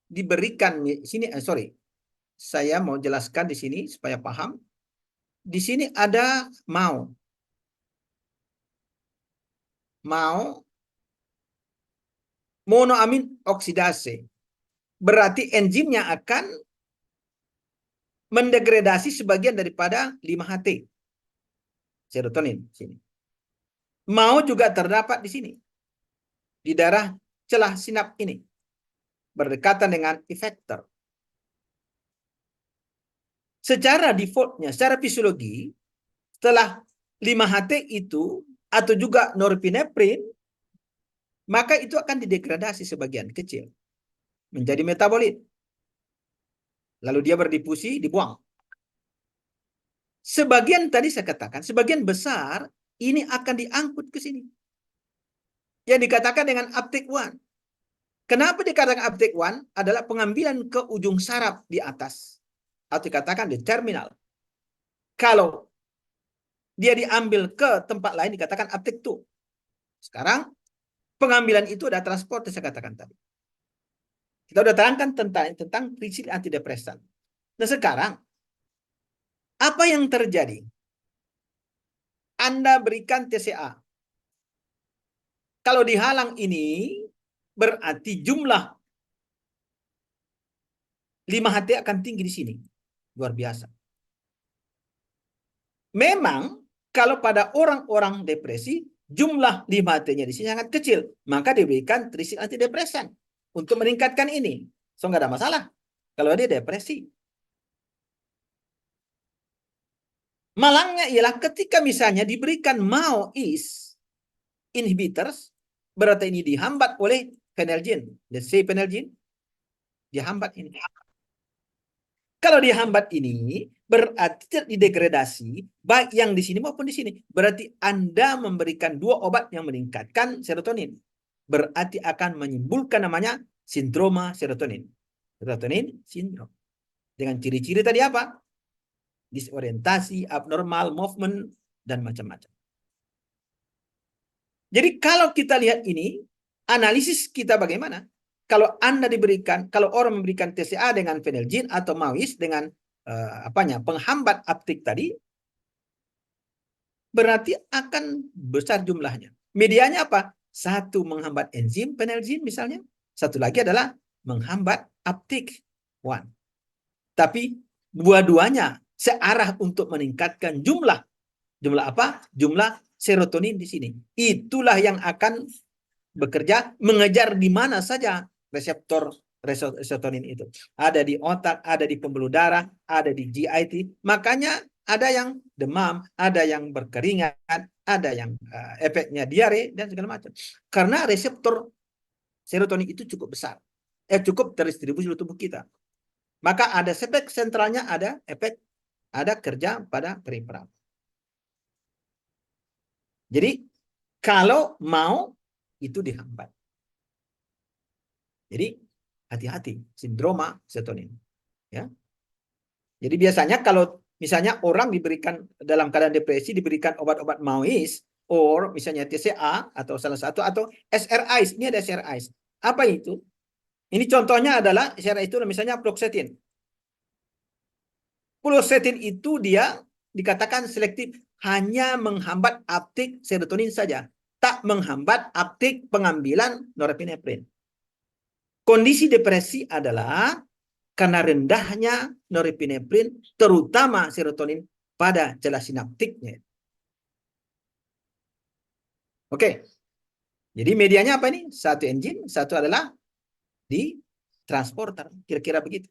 diberikan sini, saya mau jelaskan di sini supaya paham. Di sini ada mau monoamin oksidase. Berarti enzimnya akan mendegradasi sebagian daripada 5-HT serotonin sini. Mau juga terdapat di sini. Di daerah celah sinap ini. Berdekatan dengan efektor. Secara defaultnya, secara fisiologi, setelah 5-HT itu atau juga norepinefrin, maka itu akan didegradasi sebagian kecil menjadi metabolit. Lalu dia berdifusi, dibuang. Sebagian tadi saya katakan, sebagian besar ini akan diangkut ke sini. Yang dikatakan dengan uptake one. Kenapa dikatakan uptake one? Adalah pengambilan ke ujung saraf di atas. Atau dikatakan di terminal. Kalau dia diambil ke tempat lain dikatakan uptake two. Sekarang pengambilan itu ada transport saya katakan tadi. Kita sudah terangkan tentang prinsip antidepresan. Nah sekarang apa yang terjadi? Anda berikan TCA. Kalau dihalang ini berarti jumlah 5-HT akan tinggi di sini. Luar biasa. Memang kalau pada orang-orang depresi jumlah 5-HT-nya di sini sangat kecil, maka diberikan trisil antidepresan untuk meningkatkan ini. So nggak ada masalah kalau dia depresi. Malangnya ialah ketika misalnya diberikan MAOIs inhibitors, berarti ini dihambat oleh phenelgin. Let's say phenelgin, dihambat ini. Kalau dihambat ini, berarti tidak didegradasi, baik yang di sini maupun di sini. Berarti Anda memberikan dua obat yang meningkatkan serotonin. Berarti akan menimbulkan namanya sindroma serotonin. Serotonin sindrom. Dengan ciri-ciri tadi apa? Disorientasi, abnormal movement, dan macam-macam. Jadi kalau kita lihat ini, analisis kita bagaimana? Kalau Anda diberikan, kalau orang memberikan TCA dengan phenelgin atau MAOIs dengan penghambat uptake tadi, berarti akan besar jumlahnya. Medianya apa? Satu menghambat enzim phenelgin misalnya, satu lagi adalah menghambat uptake one. Tapi dua-duanya searah untuk meningkatkan jumlah apa? Jumlah serotonin di sini. Itulah yang akan bekerja mengejar di mana saja reseptor serotonin itu. Ada di otak, ada di pembuluh darah, ada di GIT. Makanya ada yang demam, ada yang berkeringat, ada yang efeknya diare dan segala macam. Karena reseptor serotonin itu cukup besar. Cukup terdistribusi di tubuh kita. Maka ada efek sentralnya, ada efek, ada kerja pada periferal. Jadi kalau mau itu dihambat. Jadi hati-hati sindroma serotonin. Ya. Jadi biasanya kalau misalnya orang diberikan dalam keadaan depresi diberikan obat-obat MAOIs or misalnya TCA atau salah satu atau SRIs. Ini ada SRIs. Apa itu? Ini contohnya adalah SRI itu misalnya fluoxetine. Fluoxetine itu dia dikatakan selektif hanya menghambat uptake serotonin saja, tak menghambat uptake pengambilan norepinefrin. Kondisi depresi adalah karena rendahnya norepinefrin, terutama serotonin pada celah sinaptiknya. Oke, jadi medianya apa ini? Satu enzim, satu adalah di transporter, kira-kira begitu.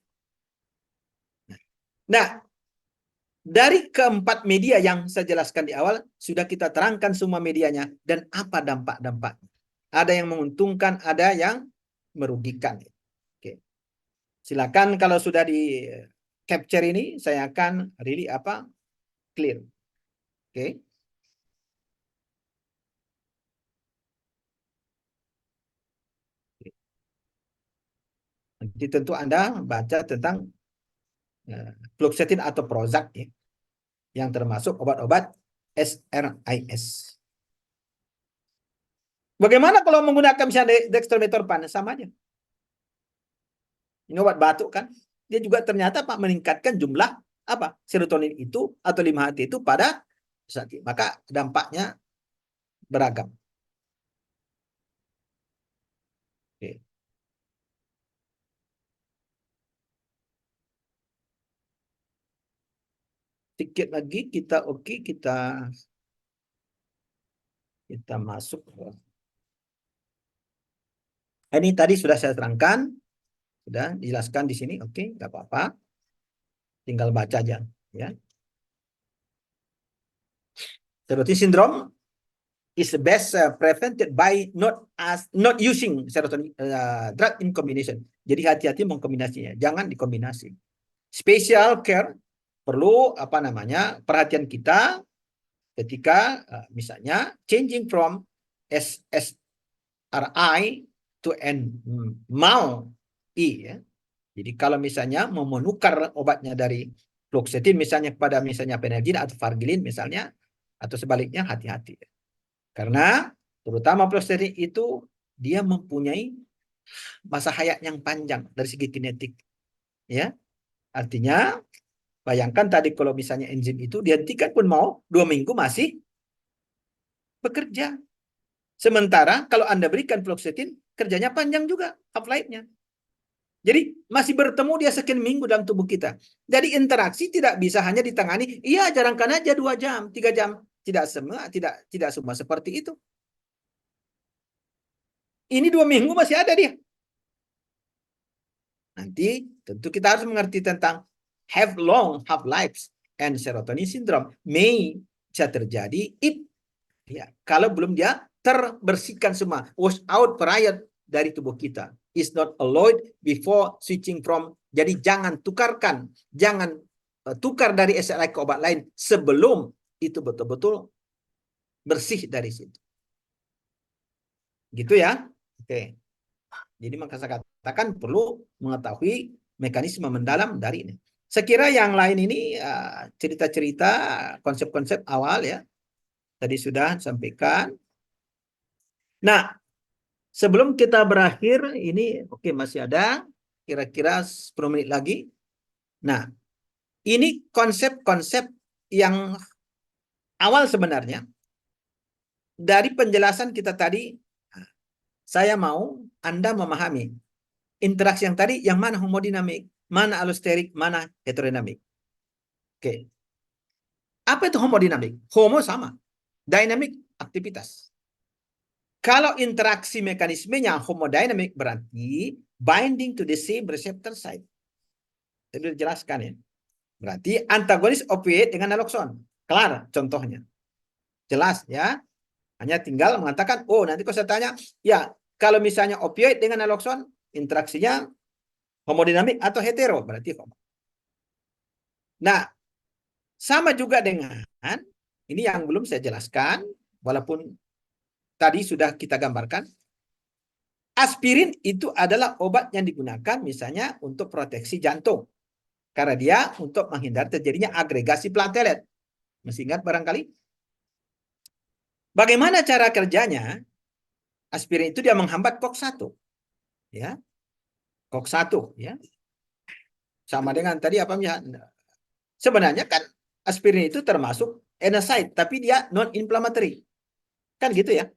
Nah, dari keempat media yang saya jelaskan di awal, sudah kita terangkan semua medianya dan apa dampak-dampaknya. Ada yang menguntungkan, ada yang merugikan. Oke. Silakan kalau sudah di capture ini, saya akan really clear. Oke. Nanti tentu Anda baca tentang fluoxetine atau Prozac ya, yang termasuk obat-obat SRIS. Bagaimana kalau menggunakan misalnya dextromethorphan? Sama aja. Ini obat batuk kan? Dia juga ternyata meningkatkan jumlah serotonin itu atau 5-HT itu pada saat itu. Maka dampaknya beragam. Oke. Sedikit lagi kita kita masuk. Ini tadi sudah saya terangkan, sudah dijelaskan di sini. Oke, nggak apa-apa. Tinggal baca aja, ya. Serotonin syndrome is best prevented by not using serotonin drug in combination. Jadi hati-hati mengkombinasinya, jangan dikombinasi. Special care perlu perhatian kita ketika misalnya changing from SSRI to MAO-I ya. Jadi kalau misalnya mau menukar obatnya dari fluoxetine misalnya kepada misalnya Penelgin atau Vargilin misalnya atau sebaliknya hati-hati. Karena terutama fluoxetine itu dia mempunyai masa hayat yang panjang dari segi kinetik. Ya. Artinya bayangkan tadi kalau misalnya enzim itu dihentikan pun mau 2 minggu masih bekerja. Sementara kalau Anda berikan fluoxetine kerjanya panjang juga half-life-nya. Jadi masih bertemu dia sekian minggu dalam tubuh kita. Jadi interaksi tidak bisa hanya ditangani, iya jarangkan aja 2 jam, 3 jam. Tidak semua seperti itu. Ini 2 minggu masih ada dia. Nanti tentu kita harus mengerti tentang have long half-lives and serotonin syndrome may bisa terjadi kalau belum dia terbersihkan semua, wash out prior dari tubuh kita. Is not allowed before switching from. Jadi jangan tukarkan, jangan tukar dari SSRI ke obat lain sebelum itu betul-betul bersih dari situ. Gitu ya. Oke. Jadi maka saya katakan perlu mengetahui mekanisme mendalam dari ini. Sekira yang lain ini cerita-cerita konsep-konsep awal ya. Tadi sudah sampaikan. Nah, sebelum kita berakhir, ini masih ada kira-kira 10 menit lagi. Nah, ini konsep-konsep yang awal sebenarnya. Dari penjelasan kita tadi, saya mau Anda memahami interaksi yang tadi, yang mana homodinamik, mana allosterik, mana heterodinamik. Oke. Apa itu homodinamik? Homo sama. Dynamic aktivitas. Kalau interaksi mekanismenya homodynamic berarti binding to the same receptor site. Saya sudah jelaskan ya. Berarti antagonis opioid dengan naloxone. Kelar contohnya. Jelas ya. Hanya tinggal mengatakan, oh nanti kalau saya tanya, ya kalau misalnya opioid dengan naloxone, interaksinya homodinamik atau hetero. Berarti homo. Nah, sama juga dengan, ini yang belum saya jelaskan, walaupun tadi sudah kita gambarkan, aspirin itu adalah obat yang digunakan misalnya untuk proteksi jantung. Karena dia untuk menghindari terjadinya agregasi platelet. Masih ingat barangkali? Bagaimana cara kerjanya? Aspirin itu dia menghambat COX-1. Ya. COX-1 ya. Sama dengan tadi sebenarnya kan aspirin itu termasuk NSAID, tapi dia non-inflammatory. Kan gitu ya.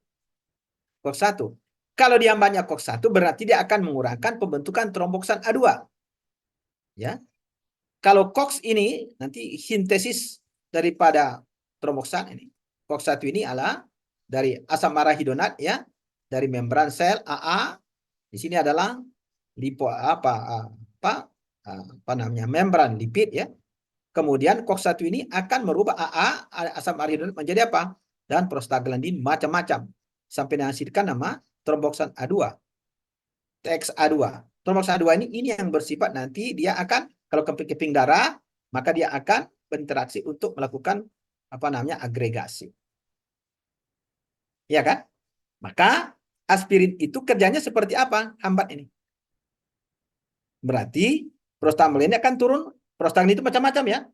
COX-1. Kalau dia banyak COX-1 berarti dia akan mengurangkan pembentukan tromboksan A2. Ya, kalau COX ini nanti sintesis daripada tromboksan ini. COX-1 ini adalah dari asam arahidonat ya, dari membran sel AA. Di sini adalah apa namanya membran lipid ya. Kemudian COX-1 ini akan merubah AA asam arahidonat menjadi apa? Dan prostaglandin macam-macam sampai menghasilkan nama tromboksan A2, TXA2. Tromboksan A2 ini yang bersifat nanti dia akan kalau keping darah maka dia akan berinteraksi untuk melakukan apa namanya agregasi. Ya kan? Maka aspirin itu kerjanya seperti apa? Hambat ini. Berarti prostaglandin akan turun. Prostaglandin itu macam-macam ya.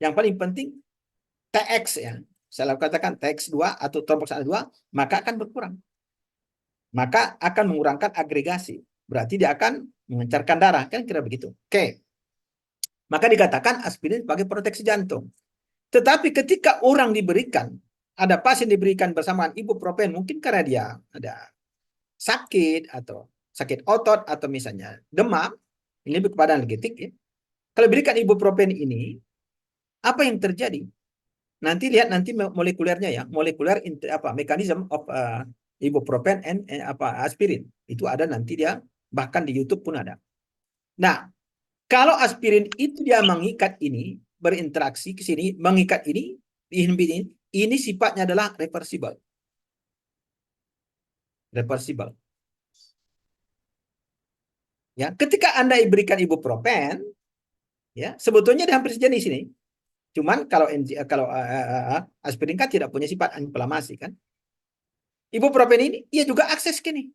Yang paling penting TX ya. Saya katakan TX2 atau tromboksan A2 maka akan berkurang. Maka akan mengurangkan agregasi. Berarti dia akan mengencarkan darah. Kan kira begitu. Oke. Maka dikatakan aspirin sebagai proteksi jantung. Tetapi ketika orang diberikan, ada pasien diberikan bersamaan ibuprofen, mungkin karena dia ada sakit atau sakit otot atau misalnya demam, ini lebih kepada analgetik ya. Kalau berikan ibuprofen ini, apa yang terjadi? Nanti lihat nanti molekulernya ya, molekuler mekanisme of ibuprofen and aspirin. Itu ada nanti dia bahkan di YouTube pun ada. Nah, kalau aspirin itu dia mengikat ini, berinteraksi ke sini, mengikat ini, ini sifatnya adalah reversible. Reversible. Ya, ketika Anda berikan ibuprofen, ya, sebetulnya dia hampir sejenis ini. Cuman kalau aspirin kan tidak punya sifat inflamasi kan. Ibuprofen ini ia juga akses ke sini.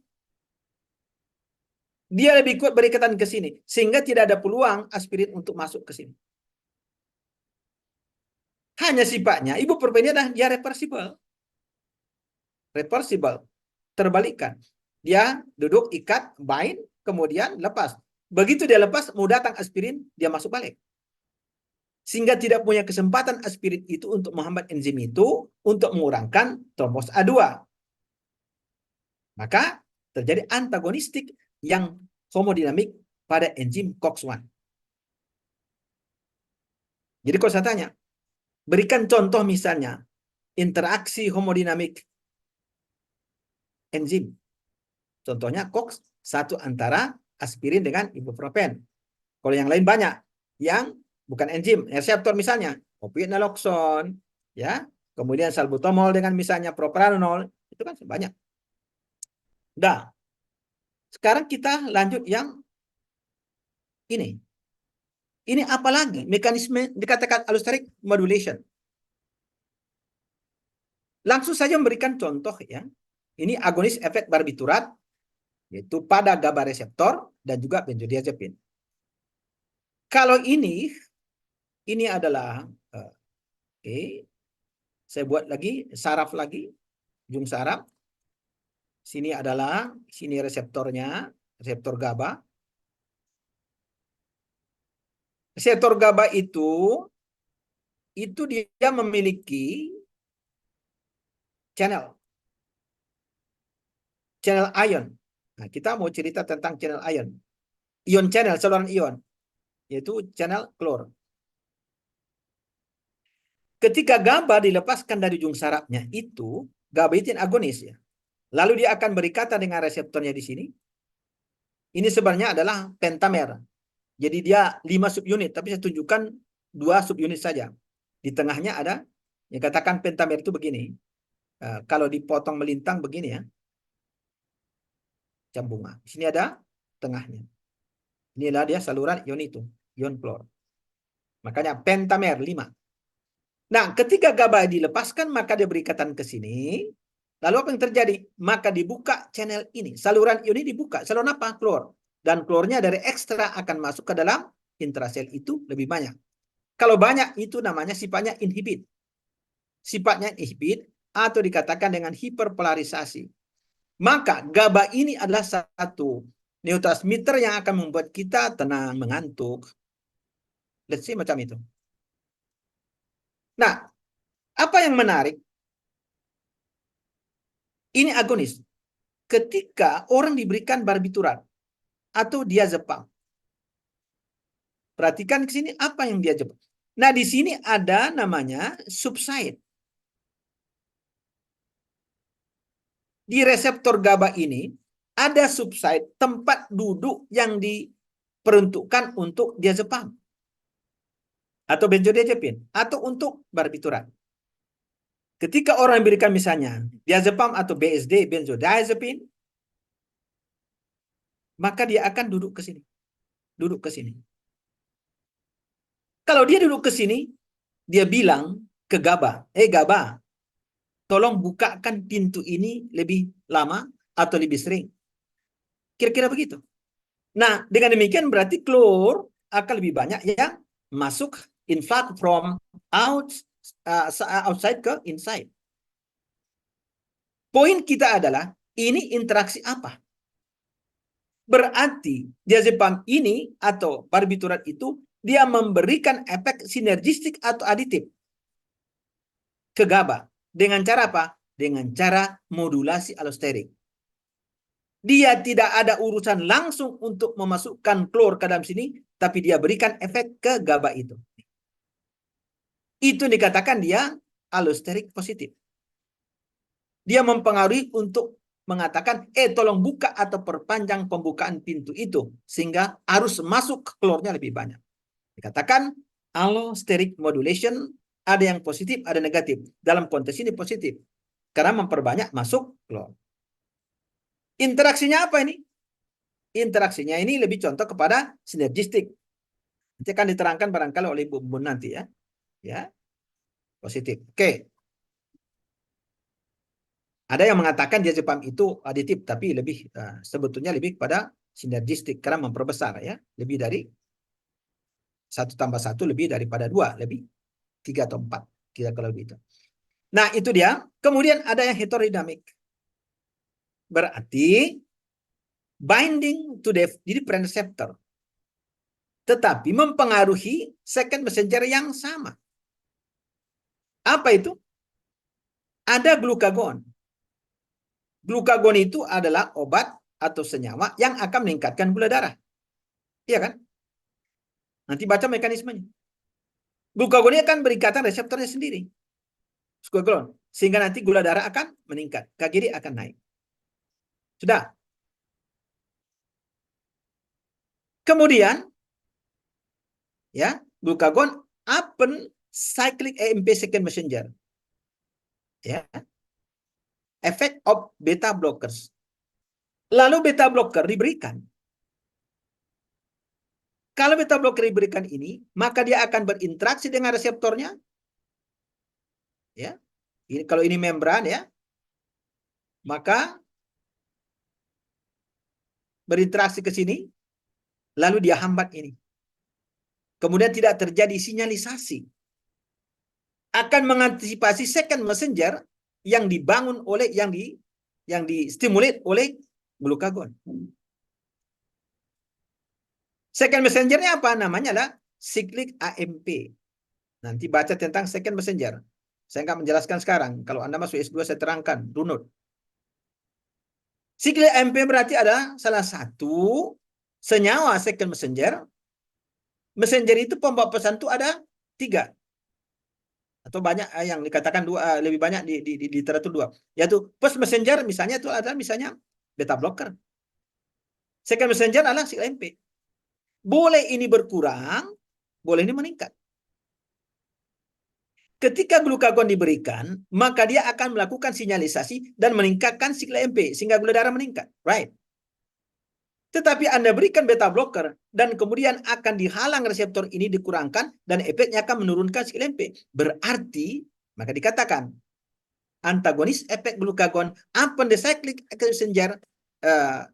Dia lebih kuat berikatan ke sini sehingga tidak ada peluang aspirin untuk masuk ke sini. Hanya sifatnya ibuprofen ini adalah dia reversible. Reversible. Terbalikkan. Dia duduk ikat, bind, kemudian lepas. Begitu dia lepas, mau datang aspirin, dia masuk balik. Sehingga tidak punya kesempatan aspirin itu untuk menghambat enzim itu untuk mengurangkan trombos A2. Maka terjadi antagonistik yang homodinamik pada enzim COX-1. Jadi kalau saya tanya, berikan contoh misalnya interaksi homodinamik enzim. Contohnya COX-1 antara aspirin dengan ibuprofen. Kalau yang lain banyak yang bukan enzim, reseptor misalnya opioid naloxone, ya, kemudian salbutamol dengan misalnya propranolol, itu kan banyak. Nah, sekarang kita lanjut yang ini. Ini apalagi mekanisme dikatakan allosteric modulation. Langsung saja memberikan contoh ya. Ini agonis efek barbiturat yaitu pada GABA reseptor dan juga benzodiazepin. Kalau ini adalah saya buat lagi saraf lagi, ujung saraf. Sini reseptornya, reseptor GABA. Reseptor GABA itu dia memiliki channel ion. Nah, kita mau cerita tentang channel ion. Ion channel, saluran ion, yaitu channel klor. Ketika GABA dilepaskan dari ujung sarafnya itu, GABA itu agonis ya. Lalu dia akan berikatan dengan reseptornya di sini. Ini sebenarnya adalah pentamer. Jadi dia 5 subunit, tapi saya tunjukkan 2 subunit saja. Di tengahnya ada, yang katakan pentamer itu begini. Kalau dipotong melintang begini ya. Macam bunga. Di sini ada tengahnya. Inilah dia saluran ion itu, ion klor. Makanya pentamer 5. Nah, ketika GABA dilepaskan, maka dia berikatan ke sini. Lalu apa yang terjadi? Maka dibuka channel ini. Saluran ion ini dibuka. Saluran apa? Klor. Dan klornya dari ekstra akan masuk ke dalam intrasel itu lebih banyak. Kalau banyak itu namanya sifatnya inhibit. Sifatnya inhibit atau dikatakan dengan hiperpolarisasi. Maka GABA ini adalah satu neurotransmitter yang akan membuat kita tenang, mengantuk. Let's see macam itu. Nah, apa yang menarik? Ini agonis. Ketika orang diberikan barbiturat atau diazepam, Perhatikan ke sini apa yang dia jebak. Nah, di sini ada namanya subside. Di reseptor GABA ini ada subside, tempat duduk yang diperuntukkan untuk diazepam atau benzodiazepin atau untuk barbiturat. Ketika orang memberikan misalnya diazepam atau BSD, benzodiazepin, maka dia akan duduk ke sini. Duduk ke sini. Kalau dia duduk ke sini, dia bilang ke GABA, GABA, tolong bukakan pintu ini lebih lama atau lebih sering. Kira-kira begitu. Nah, dengan demikian berarti klor akan lebih banyak yang masuk influx from outside ke inside. Poin kita adalah ini interaksi apa? Berarti diazepam ini atau barbiturat itu dia memberikan efek sinergistik atau aditif ke GABA. Dengan cara apa? Dengan cara modulasi allosterik. Dia tidak ada urusan langsung untuk memasukkan klor ke dalam sini, tapi dia berikan efek ke GABA itu. Itu dikatakan dia allosterik positif. Dia mempengaruhi untuk mengatakan, tolong buka atau perpanjang pembukaan pintu itu, sehingga arus masuk klornya lebih banyak. Dikatakan allosteric modulation, ada yang positif, ada negatif. Dalam konteks ini positif, karena memperbanyak masuk klor. Interaksinya apa ini? Interaksinya ini lebih contoh kepada sinergistik. Nanti akan diterangkan barangkali oleh Bu Bun nanti ya. Ya, positif. Oke. Ada yang mengatakan diazepam itu aditif, tapi lebih sebetulnya lebih kepada sinergistik karena memperbesar ya, lebih dari 1+1 lebih daripada 2, lebih 3 atau 4 kira kalau begitu. Nah, itu dia. Kemudian ada yang heterodinamik. Berarti binding to the different receptor, tetapi mempengaruhi second messenger yang sama. Apa itu? Ada glukagon. Glukagon itu adalah obat atau senyawa yang akan meningkatkan gula darah. Iya kan? Nanti baca mekanismenya. Glukagon ini akan berikatan reseptornya sendiri. Glukagon. Sehingga nanti gula darah akan meningkat. KGD akan naik. Sudah. Kemudian, ya, glukagon open cyclic AMP second messenger. Ya. Effect of beta blockers. Lalu beta blocker diberikan. Kalau beta blocker diberikan ini, maka dia akan berinteraksi dengan reseptornya. Ya. Ini, kalau ini membran ya, maka berinteraksi ke sini, lalu dia hambat ini. Kemudian tidak terjadi sinyalisasi. Akan mengantisipasi second messenger yang dibangun oleh yang distimulat oleh glukagon. Second messengernya apa? Namanya adalah cyclic AMP. Nanti baca tentang second messenger. Saya nggak menjelaskan sekarang. Kalau Anda masuk S2 saya terangkan, runut. Cyclic AMP berarti ada salah satu senyawa second messenger. Messenger itu pembawa pesan itu ada 3. Atau banyak yang dikatakan 2, lebih banyak di literatur 2. Yaitu first messenger misalnya itu adalah misalnya beta blocker. Second messenger adalah cyclic AMP. Boleh ini berkurang, boleh ini meningkat. Ketika glukagon diberikan, maka dia akan melakukan sinyalisasi dan meningkatkan cyclic AMP sehingga gula darah meningkat. Right. Tetapi Anda berikan beta blocker dan kemudian akan dihalang reseptor ini dikurangkan dan efeknya akan menurunkan cyclic AMP. Berarti, maka dikatakan antagonis efek glukagon upon the cyclic messenger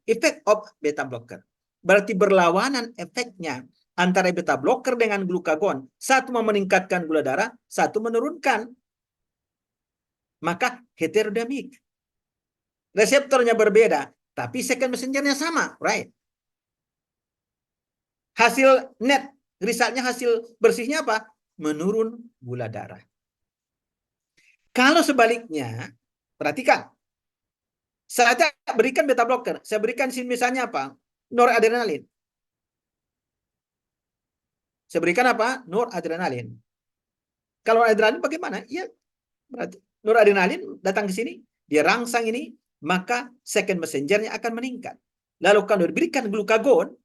effect of beta blocker. Berarti berlawanan efeknya antara beta blocker dengan glukagon. Satu meningkatkan gula darah, satu menurunkan. Maka heterodinamik. Reseptornya berbeda, tapi second messengernya sama, right? Hasil net, resultnya hasil bersihnya apa? Menurun gula darah. Kalau sebaliknya, perhatikan. Saya berikan beta blocker, saya berikan misalnya apa? Noradrenalin. Saya berikan apa? Noradrenalin. Kalau adrenalin bagaimana? Ya, berarti noradrenalin datang ke sini, dia rangsang ini, maka second messengernya akan meningkat. Lalu kalau diberikan glukagon,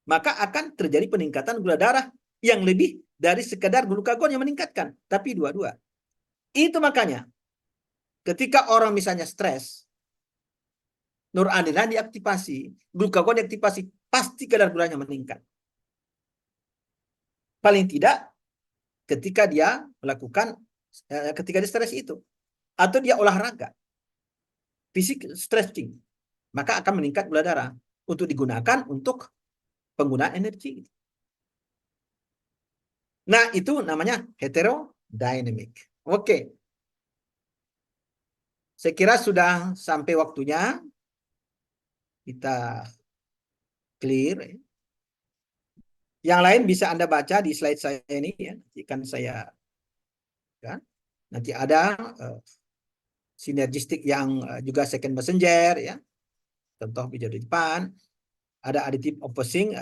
maka akan terjadi peningkatan gula darah yang lebih dari sekedar glukagon yang meningkatkan, tapi dua-dua. Itu makanya ketika orang misalnya stres, noradrenalin diaktifasi, glukagon diaktifasi, pasti kadar gulanya meningkat. Paling tidak ketika dia melakukan ketika dia stres itu, atau dia olahraga fisik stretching, maka akan meningkat gula darah untuk digunakan untuk penggunaan energi. Nah, itu namanya heterodynamic. Oke. Saya kira sudah sampai waktunya kita clear. Yang lain bisa Anda baca di slide saya ini ya. Nanti kan saya ya, nanti ada sinergistik yang juga second messenger ya. Contoh video di depan. Ada additive opposing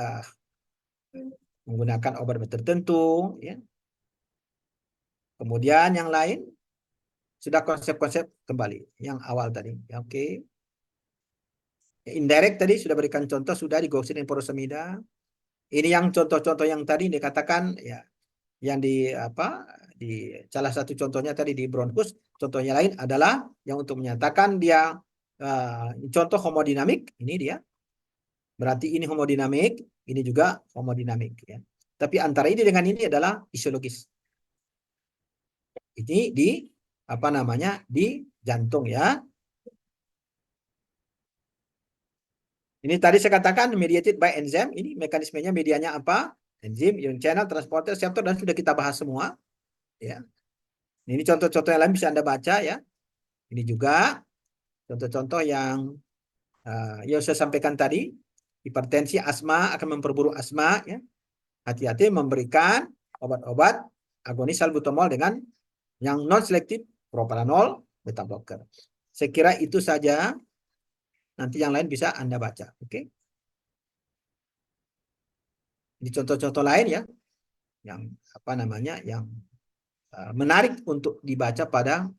menggunakan obat tertentu ya. Kemudian yang lain sudah konsep-konsep kembali yang awal tadi. Ya, oke. Indirect tadi sudah berikan contoh sudah di Gaussian furosemida. Ini yang contoh-contoh yang tadi dikatakan ya, yang di apa di salah satu contohnya tadi di bronchus. Contohnya lain adalah yang untuk menyatakan dia contoh homodinamik. Ini dia. Berarti ini homodinamik, ini juga homodinamik ya. Tapi antara ini dengan ini adalah fisiologis. Ini di apa namanya di jantung ya. Ini tadi saya katakan mediated by enzyme. Ini mekanismenya medianya apa? Enzim, ion channel, transporter, reseptor dan sudah kita bahas semua. Ya. Ini contoh-contoh yang lain bisa Anda baca ya. Ini juga contoh-contoh yang saya sampaikan tadi. Hipertensi, asma akan memperburuk asma ya. Hati-hati memberikan obat-obat agonis salbutamol dengan yang non selektif propranolol, beta blocker. Saya kira itu saja. Nanti yang lain bisa Anda baca. Oke. Ini contoh-contoh lain ya. Yang apa namanya? Yang menarik untuk dibaca pada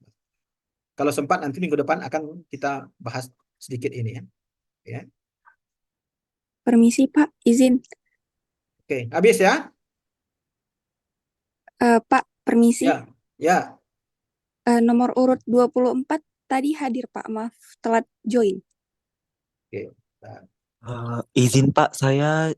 kalau sempat nanti minggu depan akan kita bahas sedikit ini ya. Ya. Permisi Pak, izin. Oke, habis ya? Pak, permisi. Ya. Ya. Nomor urut 24 tadi hadir Pak, maaf telat join. Oke. Izin Pak, saya